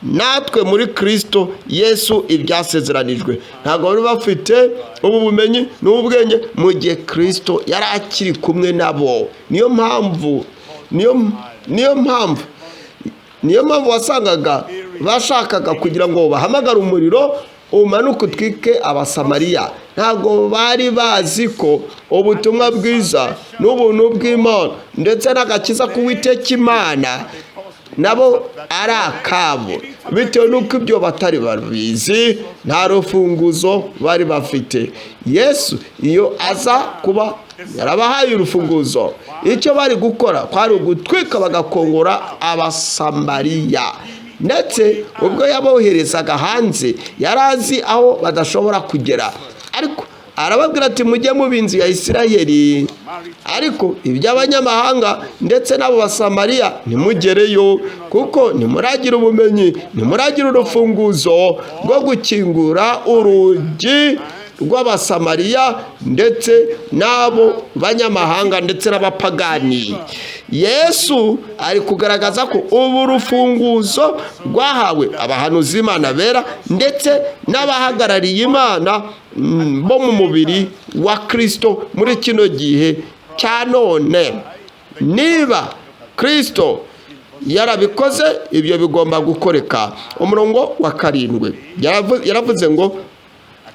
natwe muri Kristo Yesu ibyasezeranijwe. Ntabwo bari bafite ubu bumenyi n'ubwenge mu gihe Kristo yari akiri kumwe nabo. Niyo mpamvu wasangaga bashakaga kugira ngo bahamagare umuriro umanuka utwike Abasamariya. Ntabwo bari bazi ko ubutumwa bwiza n'ubuntu bw'Imana ndetse n'agakiza k'Uwiteka Imana nabo ari akabo, bitewe n'uko ibyo batari babizi, nta rufunguzo bari bafite. Yesu iyo aza kuba yarabahaye urufunguzo, icyo bari gukora kwari ugutwika bagakongora Abasamariya. Ndetse ubwo yaboherezaga hanze yari azi aho badashobora kugera, ariko arababwira ati mujye mu b'inzu ya Isirayeli, ariko iby'abanyamahanga ndetse n'abo Basamariya ntimugereyo, kuko ntimuragira ubumenyi, ntimuragira urufunguzo rwo gukingura urugi rw'Abasamariya ndetse n'abo banyamahanga ndetse n'abapagani. Yesu ari kugaragaza ko ubu rufunguzo rwahawe abahanuzi b'Imana bera ndetse n'abahagarariye Imana bo mu mubiri wa Kristo muri kino gihe cya none. Niba Kristo yarabikoze, ibyo bigomba gukoreka. Umurongo wa 7 yaravuze ngo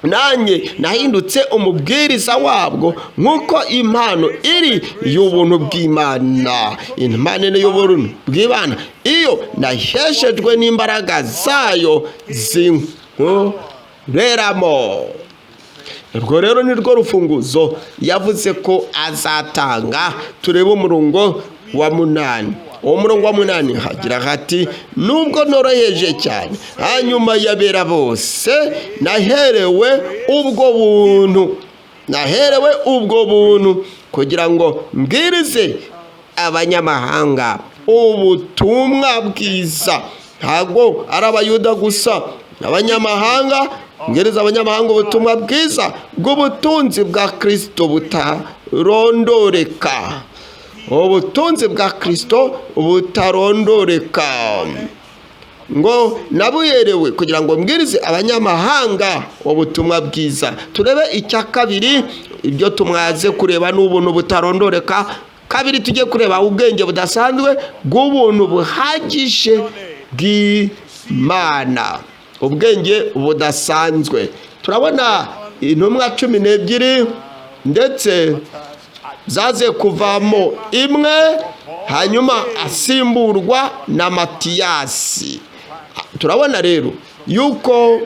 nanjye nahindutse umubwiriza wabwo nk'uko impano iri y'ubuntu bw'Imana. Impano ni y'ubuntu bw'Imana iyo naheshejwe n'imbaraga zayo zinkoreramo. Urwo rero ni rwo rufunguzo yavuze ko azatanga. Turebe umurongo wa 8. Uwo murongo wa 8 hagira hati nubwo noroheje cyane hanyuma yabera bose naherewe ubwo buntu kugira ngo mbwirize abanyamahanga ubutumwa bwiza. Ntabwo ari Abayuda gusa, abanyamahanga, mbwiriza abanyamahanga ubutumwa bwiza bw'ubutunzi bwa Kristo butarondoreka. Ubutunzi bwa Kristo butarondoreka ngo nabuyerewe kugira ngo mbwirize abanyamahanga ubutumwa bwiza. Turebe icya 2, ibyo tumwaze kureba n'ubuntu butarondoreka. 2 tujye kureba ubwenge budasanzwe bw'ubuntu buhagije bw'Imana. Ubwenge budasanzwe, turabona intumwa 12 ndetse zaze kuvamo imwe, hanyuma asimburwa na Matiyasi. Turabona rero yuko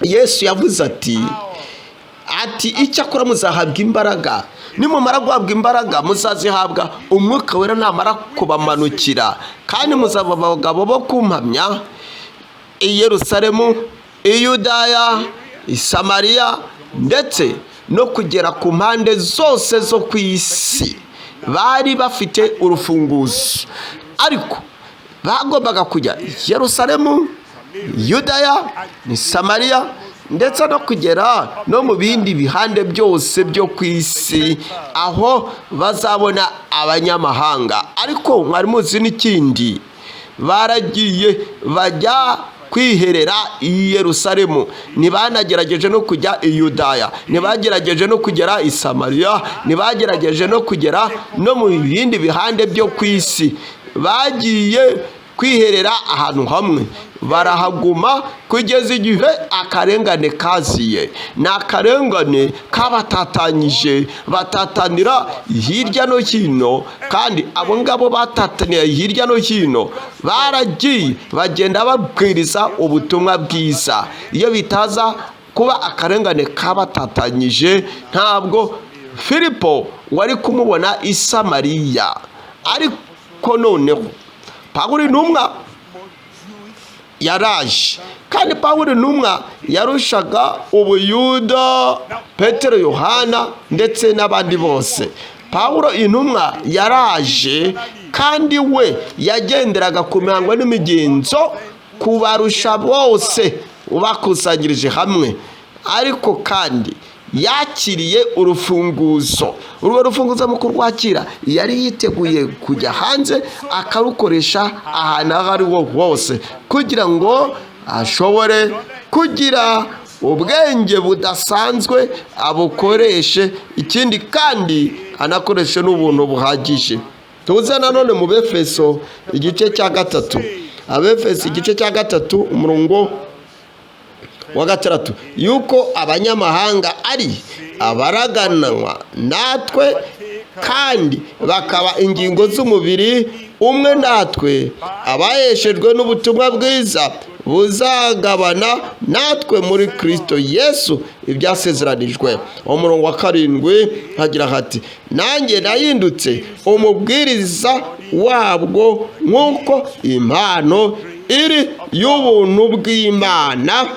Yesu yavuze ati icyakora muzahabwa imbaraga, nimumara guhabwa imbaraga muzazihabwa Umwuka Wera namara kubamanukira, kandi muzaba abagabo bo kumpamya i Yerusalemu, i Yudaya, i Samariya ndetse no kugera ku mpande zose zo ku isi. Bari bafite urufunguzo, ariko bagombaga kujya i Yerusalemu, Yudaya ni Samariya ndetse no kugera no mu bindi bihande byose byo ku isi aho bazabona abanyamahanga. Ariko mwari muzi n'ikindi, baragiye bajya kwiherera i Yerusalemu, ntibanagerageje no kujya i Yudaya, ntibagerageje no kugera i Samariya, ntibagerageje no kugera no mu bindi bihande byo ku isi. Bagiye kwiherera ahantu hamwe, barahaguma kugeza igihe akarengane kaziye. Ni akarengane kabatatanyije, batatanira hirya no hino, kandi abo ngabo batataniye hirya no hino baragiye bagenda babwiriza ubutumwa bwiza. Iyo bitaza kuba akarengane kabatatanyije, ntabwo Filipo wari kumubona i Samariya. Ariko noneho Pawulo intumwa yaraje, kandi Pawulo intumwa yarushaga Ubuyuda Petero, Yohana ndetse n'abandi bose. Pawulo intumwa yaraje, kandi we yagenderaga ku mihango n'imigenzo kubarusha bose ubakusanyirije hamwe. Ariko kandi yakiriye urufunguzo. Urwo rufunguzo mu kurwakira yari yiteguye kujya hanze akarukoresha ahantu aho ari ho hose kugira ngo ashobore kugira ubwenge budasanzwe abukoreshe, ikindi kandi anakoreshe n'ubuntu buhagije. Tuze nanone mu Befeso igice cya 3, Abefeso igice cya 3 umurongo wa 6, yuko abanyamahanga ari abaraganwa natwe kandi bakaba ingingo z'umubiri umwe natwe, abayeshejwe n'ubutumwa bwiza buzagabana natwe muri Kristo Yesu ibyasezeranijwe. Umurongo wa 7 hagira hati, nanjye nahindutse umubwiriza wabwo nk'uko impano iri y'ubuntu bw'Imana,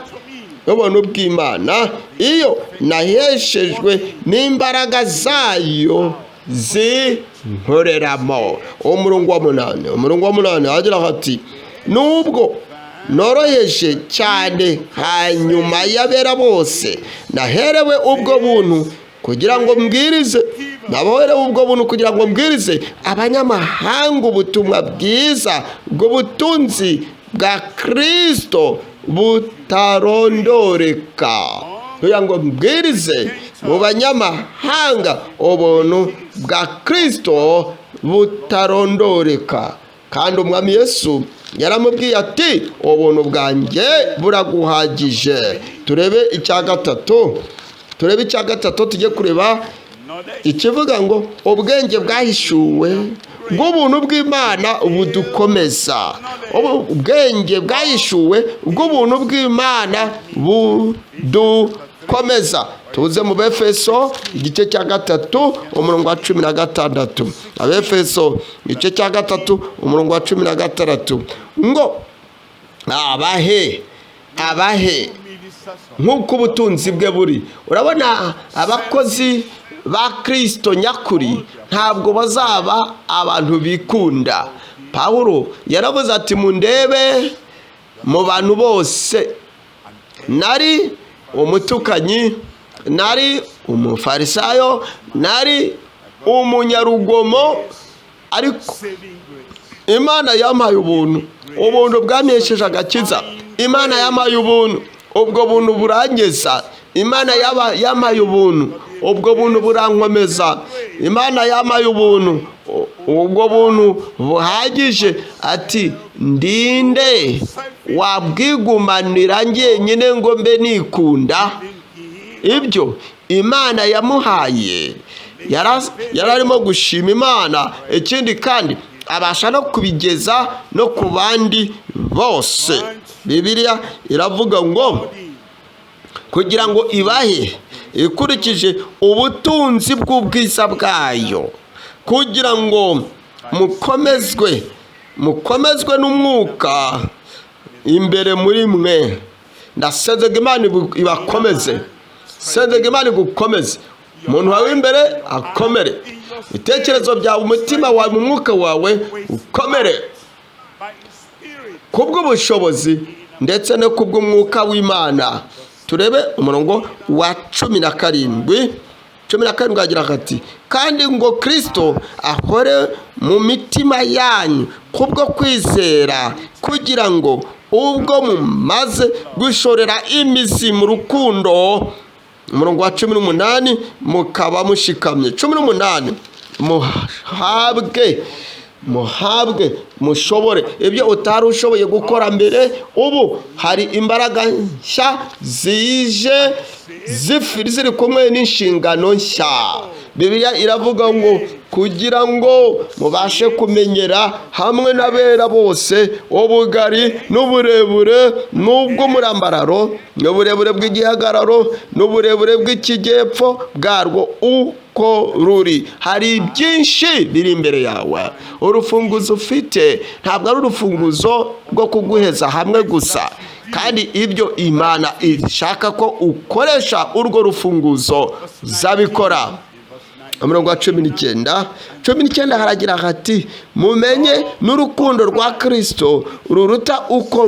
iyo naheshejwe n'imbaraga zayo zinkoreramo. Umurongo wa 8 hagira hati, nubwo noroheje cyane hanyuma y'abera bose, naherewe ubwo buntu kugira ngo mbwirize abanyamahanga ubutumwa bwiza bw'ubutunzi bwa Kristo butarondoreka, kugira ngo mbwirize mu banyamahanga ubuntu bwa Kristo butarondoreka. Kandi umwami Yesu yaramubwiye ati, ubuntu bwanjye buraguhagije. Turebe icya gatatu, tujye kureba ikivuga ngo ubwenge bwahishuwe bw'ubuntu bw'Imana budukomeza. Ubwenge bwahishuwe bw'ubuntu bw'Imana budukomeza. Tuze mu Befeso igice cya 3 umurongo wa 16. Abefeso igice cya 3 umurongo wa 16 ngo abahe nk'uko ubutunzi bwe buri. Urabona, abakozi ba Kristo nyakuri ntabwo bazaba abantu bikunda. Pawulo yaravuze ati, mundebe mu bantu bose, nari umutukanyi, nari umufarisayo, nari umunyarugomo, ariko Imana yampaye ubuntu bwampesheje agakiza. Imana yampaye ubuntu, ubwo buntu burangeza. Imana yampaye ubuntu, ubwo buntu burankomeza. Imana yampaye ubuntu, ubwo buntu buhagije. Ati, ndinde wabwigumanira njyenyine ngo mbe nikunda? Ibyo Imana yamuhaye, yararimo gushima Imana. Ikindi kandi abasha no kubigeza no ku bandi bose. Bibiliya iravuga ngo kugira ngo ibahe ikurikije ubutunzi bw'ubwiza bwayo, kugira ngo mukomezwe n'umwuka imbere muri mwe. Ndasezega Imana ibakomeze, sezega Imana igukomeze. Umuntu wawe imbere akomere, ibitekerezo byawe, umutima wawe, mu mwuka wawe ukomere, kubw'ubushobozi ndetse no kubw'umwuka w'Imana. Turebe umurongo wa 17 agira ati, kandi ngo Kristo ahore mu mitima yanyu kubwo kwizera, kugira ngo ubwo mumaze gushorera imizi mu rukundo. Umurongo wa 18 mukaba mushikamye. 18 muhabwe mushobore ibyo utari ushoboye gukora mbere. Ubu hari imbaraga nshya zije ziri kumwe n'inshingano nshya. Bibiliya iravuga ngo kugira ngo mubashe kumenyera hamwe n'abera bose ubugari n'uburebure n'ubw'umurambararo n'uburebure bw'igihagararo n'uburebure bw'ikijyepfo bwarwo uko ruri. Hari byinshi biri imbere yawe. Urufunguzo ufite ntabwo ari urufunguzo rwo kuguheza hamwe gusa, kandi ibyo Imana ishaka ko ukoresha urwo rufunguzo zabikora. Umurongo wa 19 haragira hati, mumenye n'urukundo rwa Kristo ruruta uko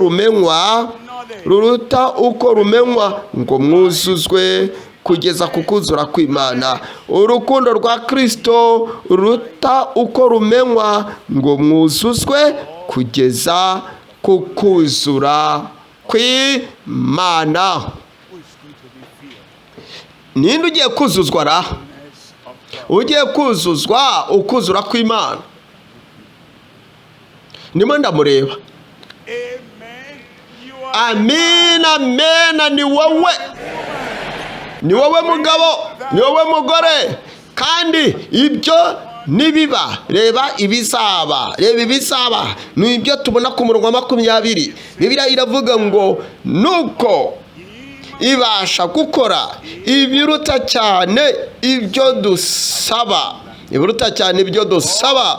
rumenywa ngo mwuzuzwe kugeza ku kuzura kw'Imana. Urukundo rwa Kristo ruta uko rumenywa ngo mwuzuzwe kugeza ku kuzura kw'Imana. Ninde ugiye kuzuzwa ra? Ugiye kuzuzwa ukuzura kw'Imana. Ndimo ndamureba. Amina, amena. Ni wowe mugabo, ni wowe mugore, kandi ibyo nibiba, reba ibizaba, ni ibyo tubona ku murongo wa 20. Bibiliya iravuga ngo nuko ibasha gukora ibiruta cyane ibyo dusaba,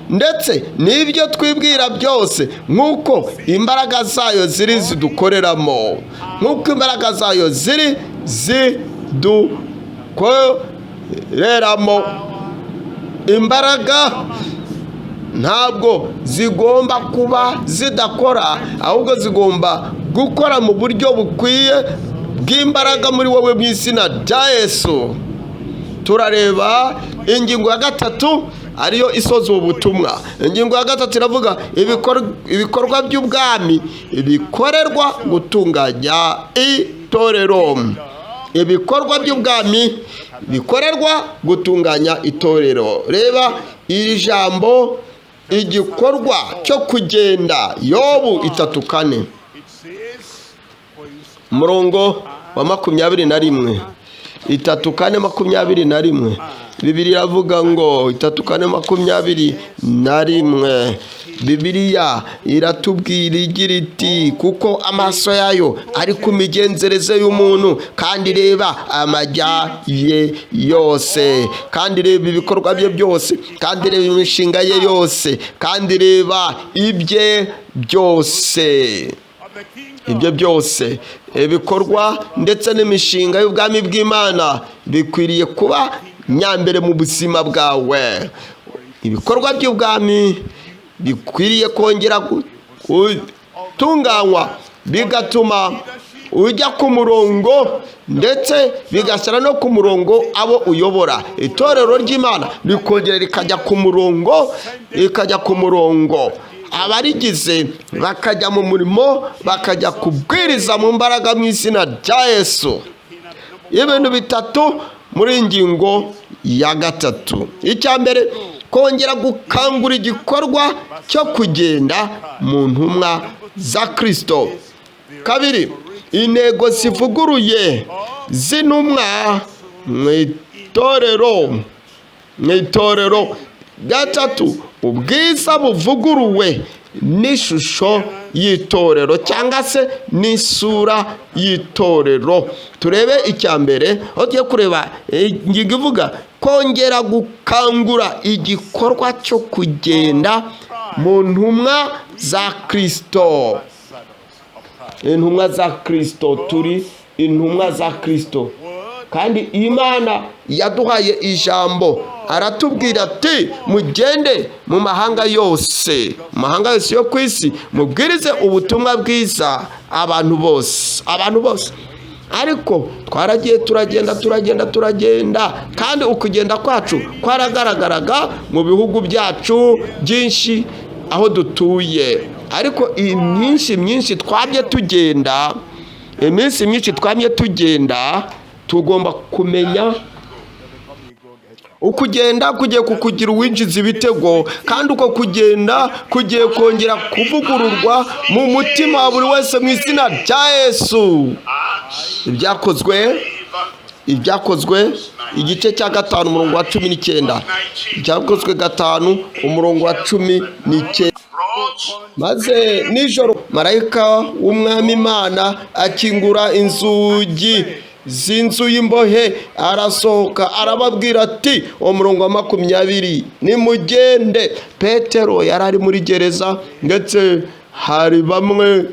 ndetse n'ibyo twibwira byose, nk'uko imbaraga zayo ziri zidukoreramo, Imbaraga ntabwo zigomba kuba zidakora, ahubwo zigomba gukora mu buryo bukwiye bw'imbaraga muri wowe mu izina rya Yesu. Turareba ingingo ya 3 ariyo isoza ubutumwa. Ingingo ya 3 iravuga ibikorwa by'ubwami bikorerwa gutunganya itorero. Ibikorwa by'ubwami bikorerwa gutunganya itorero. Reba iri jambo, igikorwa cyo kugenda. Yobu 3:4 umurongo wa 21. 3:4-21. Bibiliya iravuga ngo 3:4-21. Bibiliya iratubwira igira iti, kuko amaso yayo ari ku migenzereze y'umuntu, kandi reba amajya ye yose, kandi reba ibikorwa bye byose, kandi reba imishinga ye yose, kandi reba ibye byose. Ibyo byose ibikorwa ndetse n'imishinga y'ubwami bw'Imana bikwiriye kuba nyambere mu buzima bwawe. Ibikorwa by'ubwami bikwiriye kongera gutunganywa, bigatuma ujya ku murongo, ndetse bigashyira no ku murongo abo uyobora. Itorero ry'Imana rikongera rikajya ku murongo, abarigize bakajya mu murimo, bakajya kubwiriza mu mbaraga mu izina rya Yesu. Ibintu 3 muri ingingo ya 3. Icya mbere, kongera gukangura igikorwa cyo kugenda mu ntumwa za Kristo. 2, intego zivuguruye z'intumwa mu itorero. 3, ubwiza buvuguruwe n'ishusho y'itorero, cyangwa se n'isura y'itorero. Turebe icya mbere, aho tugiye kureba ingingo ivuga kongera gukangura igikorwa cyo kugenda mu ntumwa za Kristo. Intumwa za Kristo, turi intumwa za Kristo, kandi Imana yaduhaye ijambo. Aratubwira ati, mugende mu mahanga yose yo ku isi, mubwirize ubutumwa bwiza abantu bose. Ariko twaragiye turagenda, kandi ukugenda kwacu kwaragaragaraga mu bihugu byacu byinshi aho dutuye. Ariko iminsi myinshi twabye tugenda, tugomba kumenya ukugenda kugiye kukugira uwinjiza ibitego, kandi uko kugenda kugiye kongera kuvugururwa mu mutima wa buri wese mu izina rya Yesu. Ibyakozwe igice cya 5 umurongo wa 19. Ibyakozwe 5 umurongo wa 19. Maze nijoro marayika w'umwami Imana akingura inzugi z'inzu y'imbohe, arasohoka arababwira ati, umurongo wa 20, nimugende. Petero yari ari muri gereza, ndetse hari bamwe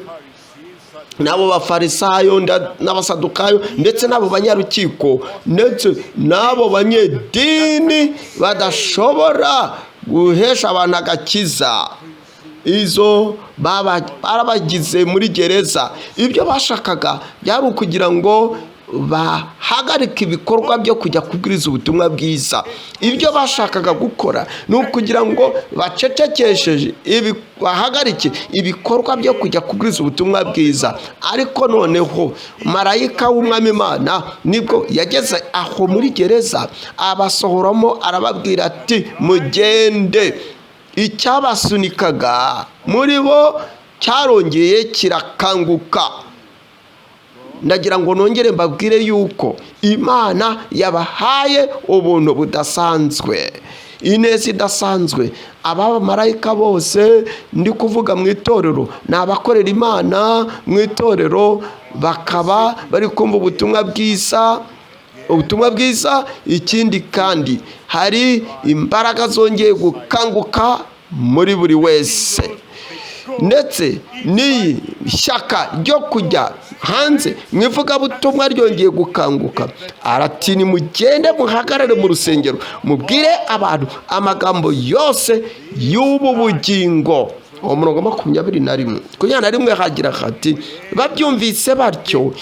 n'abo bafarisayo n'abasadukayo, ndetse n'abo banyarukiko, ndetse n'abo banyedini badashobora guhesha abantu agakiza. Izo barabagize muri gereza. Ibyo bashakaga byari ukugira ngo bahagarika ibikorwa byo kujya kubwiriza ubutumwa bwiza. Ibyo bashakaga gukora ni ukugira ngo bacecekesheje bahagarike ibikorwa byo kujya kubwiriza ubutumwa bwiza. Ariko noneho marayika w'umwami Imana nibwo yageze aho muri gereza, abasohoramo arababwira ati mugende. Icyabasunikaga muri bo cyarongeye kirakanguka. Ndagira ngo nongere mbabwire yuko Imana yabahaye ubuntu budasanzwe, ineza idasanzwe. Aba marayika bose ndi kuvuga mu itorero ni abakorera Imana mu itorero, bakaba bari kumva ubutumwa bwiza. Ikindi kandi hari imbaraga zongeye gukanguka muri buri wese, ndetse n'iyi shyaka ryo kujya hanze mu ivugabutumwa ryongeye gukanguka. Arati nimugende muhagarare mu rusengero mubwire abantu amagambo yose y'ubu bugingo. Umurongo 21 hagira hati babyumvise batyo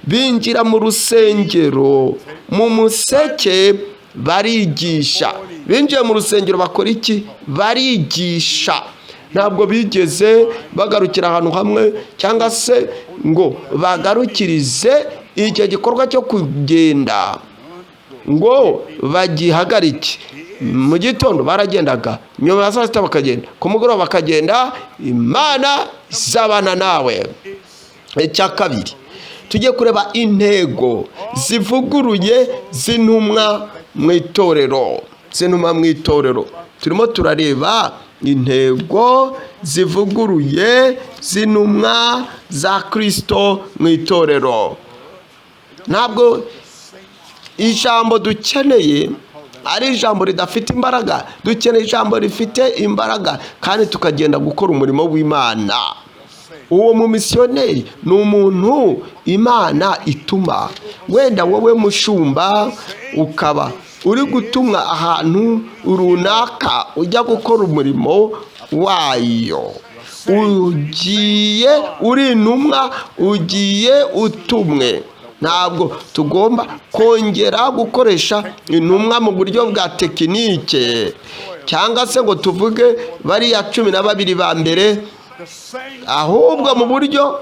binjira mu rusengero mu museke barigisha. Binjiye mu rusengero bakora iki? Barigisha. Ntabwo bigeze bagarukira ahantu hamwe cyangwa se ngo bagarukirize icyo gikorwa cyo kugenda ngo bagihagarike. Mu gitondo baragendaga, nyuma ya saa sita bakagenda, ku mugoroba bakagenda. Imana izabana nawe. Icya kabiri, tujye kureba intego zivuguruye z'intumwa mu itorero. Turimo turareba intego zivuguruye z'intumwa za Kristo mu itorero. Ntabwo ijambo dukeneye ari ijambo ridafite imbaraga, dukeneye ijambo rifite imbaraga kandi tukagenda gukora umurimo w'Imana. Uwo mu misiyoneri ni umuntu Imana ituma. Wenda wowe mushumba ukaba uri gutumwa ahantu runaka ujya gukora umurimo wayo, ugiye uri intumwa, ugiye utumwe. Ntabwo tugomba kongera gukoresha intumwa mu buryo bwa tekinike cyangwa se ngo tuvuge bariya 12 ba mbere, ahubwo mu buryo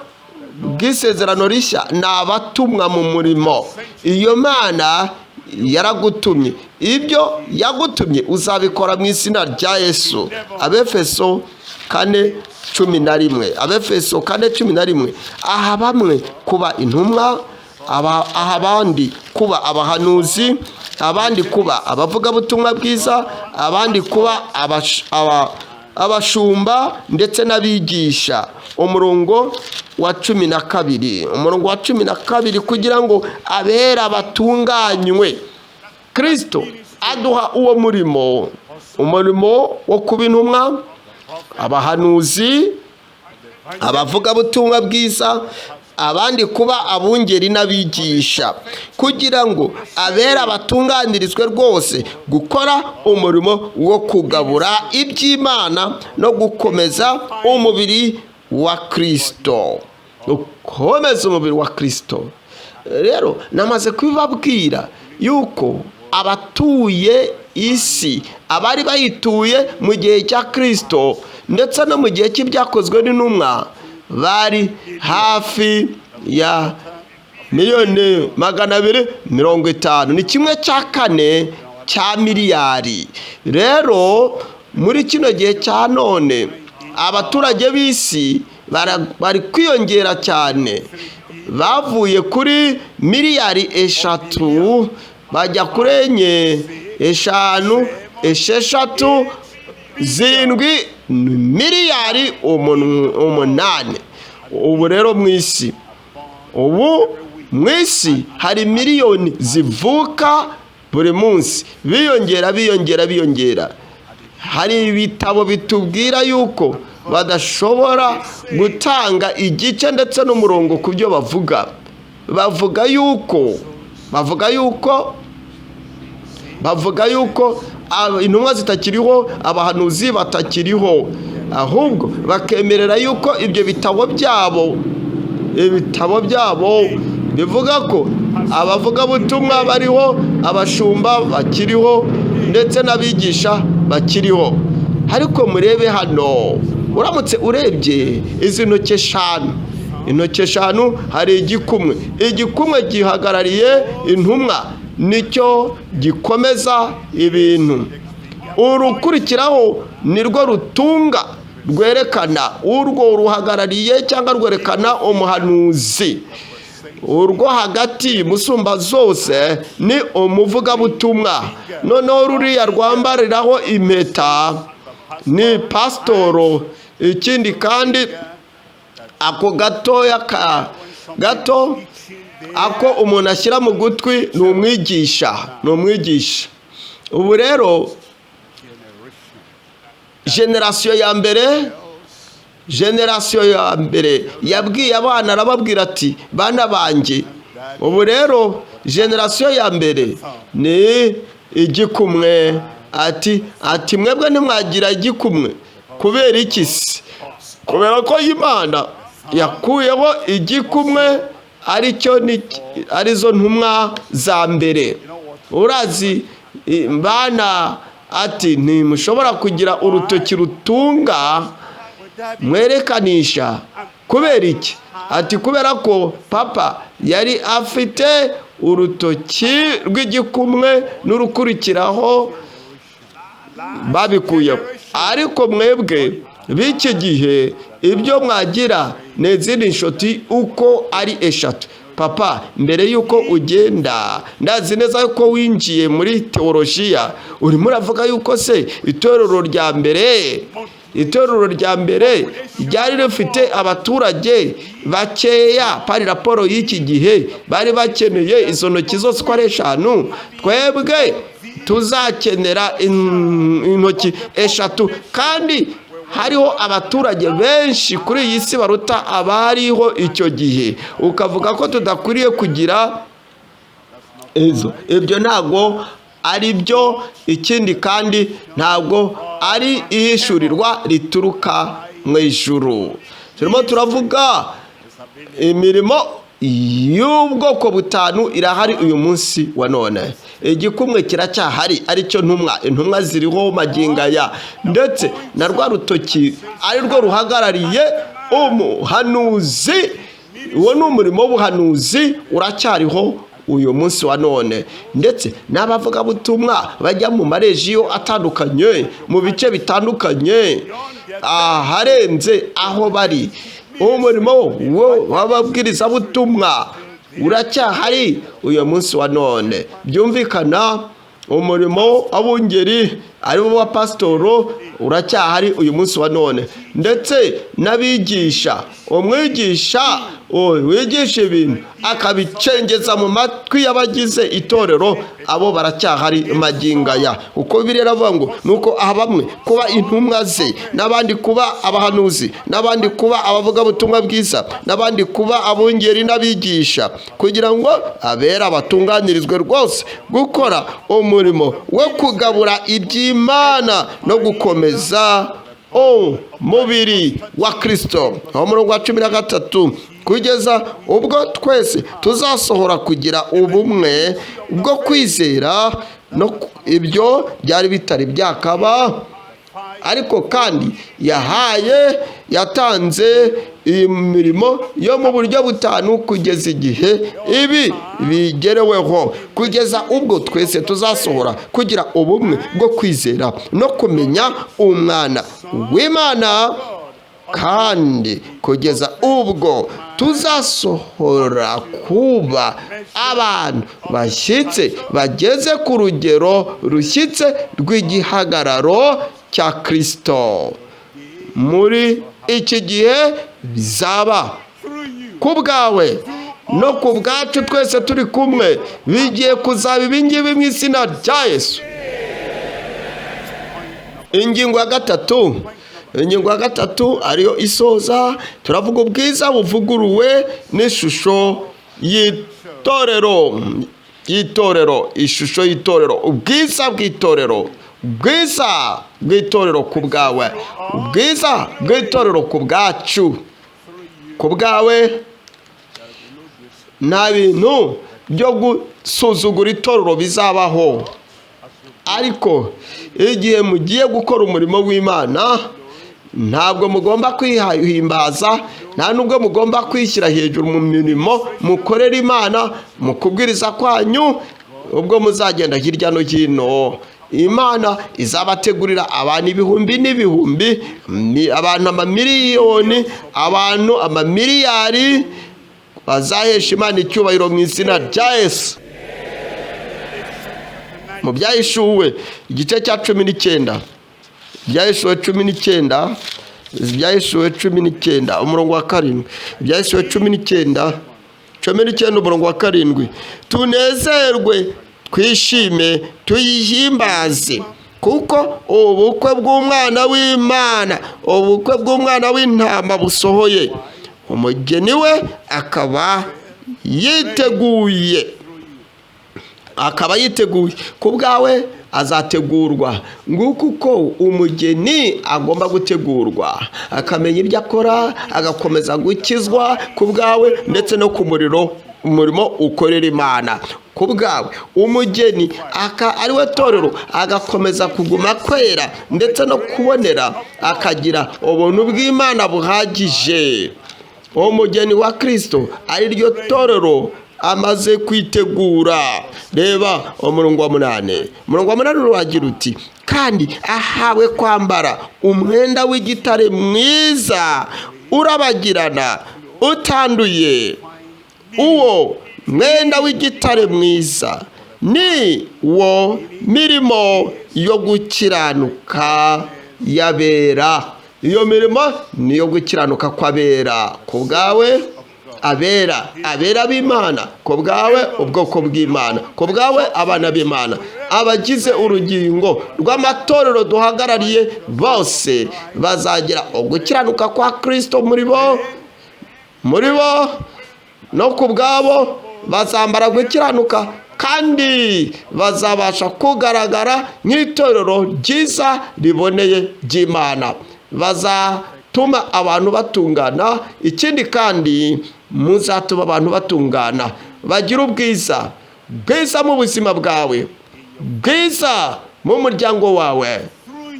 bw'isezerano rishya ni abatumwa mu murimo. Iyo Mana yaragutumye, ibyo yagutumye uzabikora mu izina rya Yesu. Abefeso 4:11. Aha bamwe kuba intumwa, abandi kuba abahanuzi, abandi kuba abavugabutumwa bwiza, abandi kuba abashumba ndetse n'abigisha. Umurongo wa 12 kugira ngo abera batunganywe. Kristo aduha uwo umurimo wo kuba intumwa, abahanuzi, abavugabutumwa bwiza, abandi kuba abungeri n'abigisha, kugira ngo abera batunganirizwe rwose gukora umurimo wo kugabura iby'Imana no gukomeza umubiri wa Kristo. Gukomeza umubiri wa Kristo. Rero namaze kubibabwira yuko abatuye isi, abari bayituye mu gihe cya Kristo ndetse no mu gihe cy'ibyakozwe n'intumwa, bari hafi ya 250,000,000. Ni 1/4 cya miliyari. Rero muri kino gihe cya none abaturage b'isi bari kwiyongera cyane. Bavuye kuri miliyari 3 bajya kuri 4, 5, 6, 7 miliyari 8. Ubu rero mu isi hari miliyoni zivuka buri munsi, biyongera. Hari ibitabo bitubwira yuko badashobora gutanga igice ndetse n'umurongo ku byo bavuga. Bavuga yuko intumwa zitakiriho, abahanuzi batakiriho, ahubwo bakemerera yuko ibyo bitabo byabo ibitabo byabo bivuga ko abavugabutumwa bariho, abashumba bakiriho ndetse n'abigisha bakiriho. Ariko murebe hano, uramutse urebye izi ntoki eshanu, hari igikumwe gihagarariye intumwa, nicyo gikomeza ibintu. Urukurikiraho nirwo rutunga, rwerekana urwo ruhagarariye cyangwa rwerekana umuhanuzi. Urwo hagati musumba zose ni umuvugabutumwa. Noneho ruriya rwambariraho impeta ni pasitoro. Ikindi kandi ako gato ako umuntu ashyira mu gutwi ni umwigisha. Ubu rero generasiyo ya mbere yabwiye abana, arababwira ati bana banjye. Ubu rero generasiyo ya mbere ni igikumwe. Ati mwebwe ntimwagira igikumwe. Kubera iki se? Kubera ko Imana yakuyeho igikumwe, arizo ntumwa za mbere. Urazi bana, ati ntimushobora kugira urutoki rutunga mwerekanisha. Kubera iki? Ati kubera ko papa yari afite urutoki rw'igikumwe n'urukurikiraho babikuyeho. Ariko mwebwe b'iki gihe ibyo mwagira ni izindi nshuti uko ari eshatu. Papa, mbere y'uko ugenda, ndazi neza yuko winjiye muri teolojiya, urimo uravuga yuko se itorero rya mbere ryari rifite abaturage bakeya pari raporo y'iki gihe, bari bakeneye izo ntoki zose uko ari eshanu. Twebwe tuzakenera intoki eshatu, kandi hariho abaturage benshi kuri iyi si baruta abariho icyo gihe. Ukavuga ko tudakwiriye kugira ibyo ntabwo ari byo. Ikindi kandi ntabwo ari ihishurirwa rituruka mu ijuru. Turimo turavuga imirimo y'ubwoko butanu irahari uyu munsi wa none. Igikumwe kiracyahari, aricyo intumwa ziriho magingo aya, ndetse na rwa rutoki ari rwo ruhagarariye umuhanuzi. Uwo ni umurimo w'ubuhanuzi uracyariho uyu munsi wa none, ndetse n'abavugabutumwa bajya mu marejiyo atandukanye, mu bice bitandukanye aharenze aho bari. Umurimo w'ababwirizabutumwa uracyahari uyu munsi wa none. Byumvikana umurimo w'abungeri ari wo wa pasitoro uracyahari uyu munsi wa none, ndetse n'abigisha. Umwigisha wigisha ibintu akabicengeza mu matwi y'abagize itorero, abo baracyahari magingo aya. Uko Bibiliya iravuga ngo nuko bamwe kuba intumwa ze, n'abandi kuba abahanuzi, n'abandi kuba abavugabutumwa bwiza, n'abandi kuba abungeri n'abigisha, kugira ngo abera batunganirizwe rwose gukora umurimo wo kugabura iby'Imana no gukomeza umubiri wa Kristo. Umurongo wa 13, kugeza ubwo twese tuzasohora kugira ubumwe bwo kwizera. No ibyo byari bitari byakaba, ariko kandi yatanze imirimo yo mu buryo butanu kugeza igihe ibi bigereweho, kugeza ubwo twese tuzasohora kugira ubumwe bwo kwizera no kumenya umwana w'Imana, kandi kugeza ubwo tuzasohora kuba abantu bashyitse bageze ku rugero rushyitse rw'igihagararo cya Kristo. Muri iki gihe bizaba ku bwawe no ku bwacu, twese turi kumwe. Bigiye kuzaba ibingibi mu izina rya Yesu. Ingingo ya gatatu ariyo isoza, turavuga ubwiza buvuguruwe n'ishusho y'itorero. Ishusho y'itorero, ubwiza bw'itorero ku bwawe, ubwiza bw'itorero ku bwacu, ku bwawe nta bintu byo gusuzugura itorero bizabaho. Ariko igihe mugiye gukora umurimo w'Imana, ntabwo mugomba kwihimbaza, nta nubwo mugomba kwishyira hejuru mu mirimo mukorera Imana, mu kubwiriza kwanyu. Ubwo muzagenda hirya no hino, Imana izabategurira abantu ibihumbi n'ibihumbi, abantu amamiliyoni, abantu amamiliyari, bazahesha Imana icyubahiro mu izina rya Yesu. Mu Byahishuwe igice cya 19, Byahishuwe 19, Byahishuwe 19 umurongo wa 7, Byahishuwe 19 umurongo wa 7, tunezerwe twishime tuyihimbaze, kuko ubukwe bw'umwana w'Imana, ubukwe bw'umwana w'intama busohoye, umugeni we akaba yiteguye. Ku bwawe azategurwa. Nguko uko umugeni agomba gutegurwa, akamenya ibyo akora, agakomeza gukizwa ku bwawe, ndetse no ku umurimo ukorera Imana. Ku bwawe umugeni ari we torero, agakomeza kuguma kwera ndetse no kubonera, akagira ubuntu bw'Imana buhagije. Umugeni wa Kristo ari ryo torero amaze kwitegura. Reba umurongo wa 8 uragira uti, kandi ahawe kwambara umwenda w'igitare mwiza urabagirana utanduye. Uwo mwenda w'igitare mwiza ni wo mirimo yo gukiranuka y'abera. Iyo mirimo ni yo gukiranuka kw'abera. Ku bwawe abera b'Imana, ku bwawe ubwoko bw'Imana, ku bwawe abana b'Imana, abagize urugingo rw'amatorero duhagarariye bose bazagira ugukiranuka kwa Kristo muri bo no ku bwabo bazambara gukiranuka, kandi bazabasha kugaragara nk'itorero ryiza riboneye ry'Imana. Bazatuma abantu batungana. Ikindi kandi muzatuma abantu batungana, bagira ubwiza mu buzima bwawe, bwiza mu muryango wawe,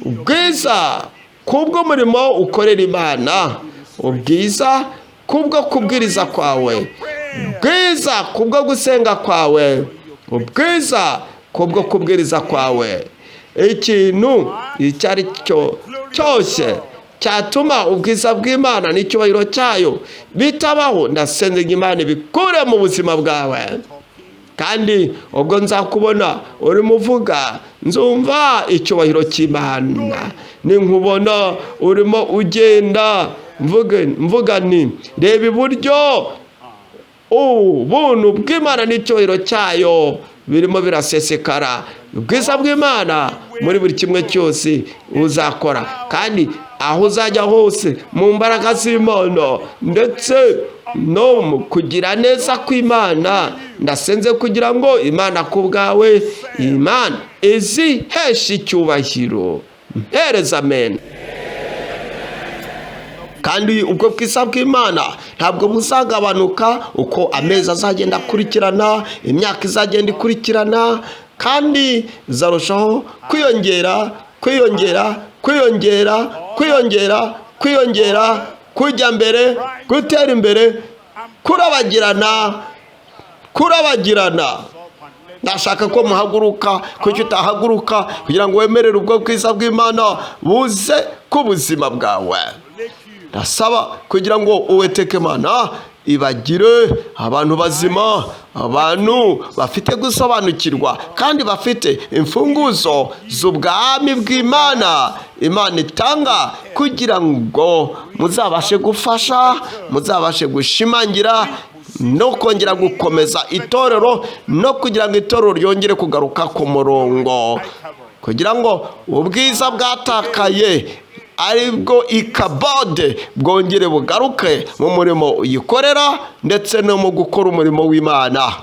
ubwiza kubw'umurimo ukorera Imana, ubwiza kubwo kubwiriza kwawe, ubwiza kubwo gusenga kwawe, ubwiza kubwo kubwiriza kwawe. Ikintu icyo ari cyo cyose cyatuma ubwiza bw'Imana n'icyubahiro cyayo bitabaho, ndasenze Imana bikure mu buzima bwawe. Kandi ubwo nzakubona urimo uvuga, nzumva icyubahiro cy'Imana. Ninkubona urimo ugenda, mvuga ni reba iburyo, ubuntu bw'Imana n'icyubahiro cyayo birimo birasesekara. Ubwiza bw'Imana muri buri kimwe cyose uzakora, kandi aho uzajya hose mu mbaraga z'Imana ndetse no mu kugira neza kw'Imana, ndasenze kugira ngo Imana ku bwawe, Imana izihesha icyubahiro. Mpereza amen. Kandi ubwo bwiza bw'Imana ntabwo buzagabanuka uko amezi azagenda akurikirana, imyaka izagenda ikurikirana, kandi zarushaho kwiyongera, kujya mbere, gutera imbere, kurabagirana. Ndashaka ko muhaguruka, kuko utahaguruka kugira ngo wemerere ubwo bwiza bw'Imana buze ku buzima bwawe. Ndasaba kugira ngo uweteke Imana ibagire abantu bazima, abantu bafite gusobanukirwa kandi bafite imfunguzo z'ubwami bw'Imana Imana itanga, kugira ngo muzabashe gufasha, muzabashe gushimangira no kongera gukomeza itorero, no kugira ngo itorero ryongere kugaruka ku murongo, kugira ngo ubwiza bwatakaye aribwo ikabode bwongere bugaruke mu murimo uyikorera ndetse no mu gukora umurimo w'Imana.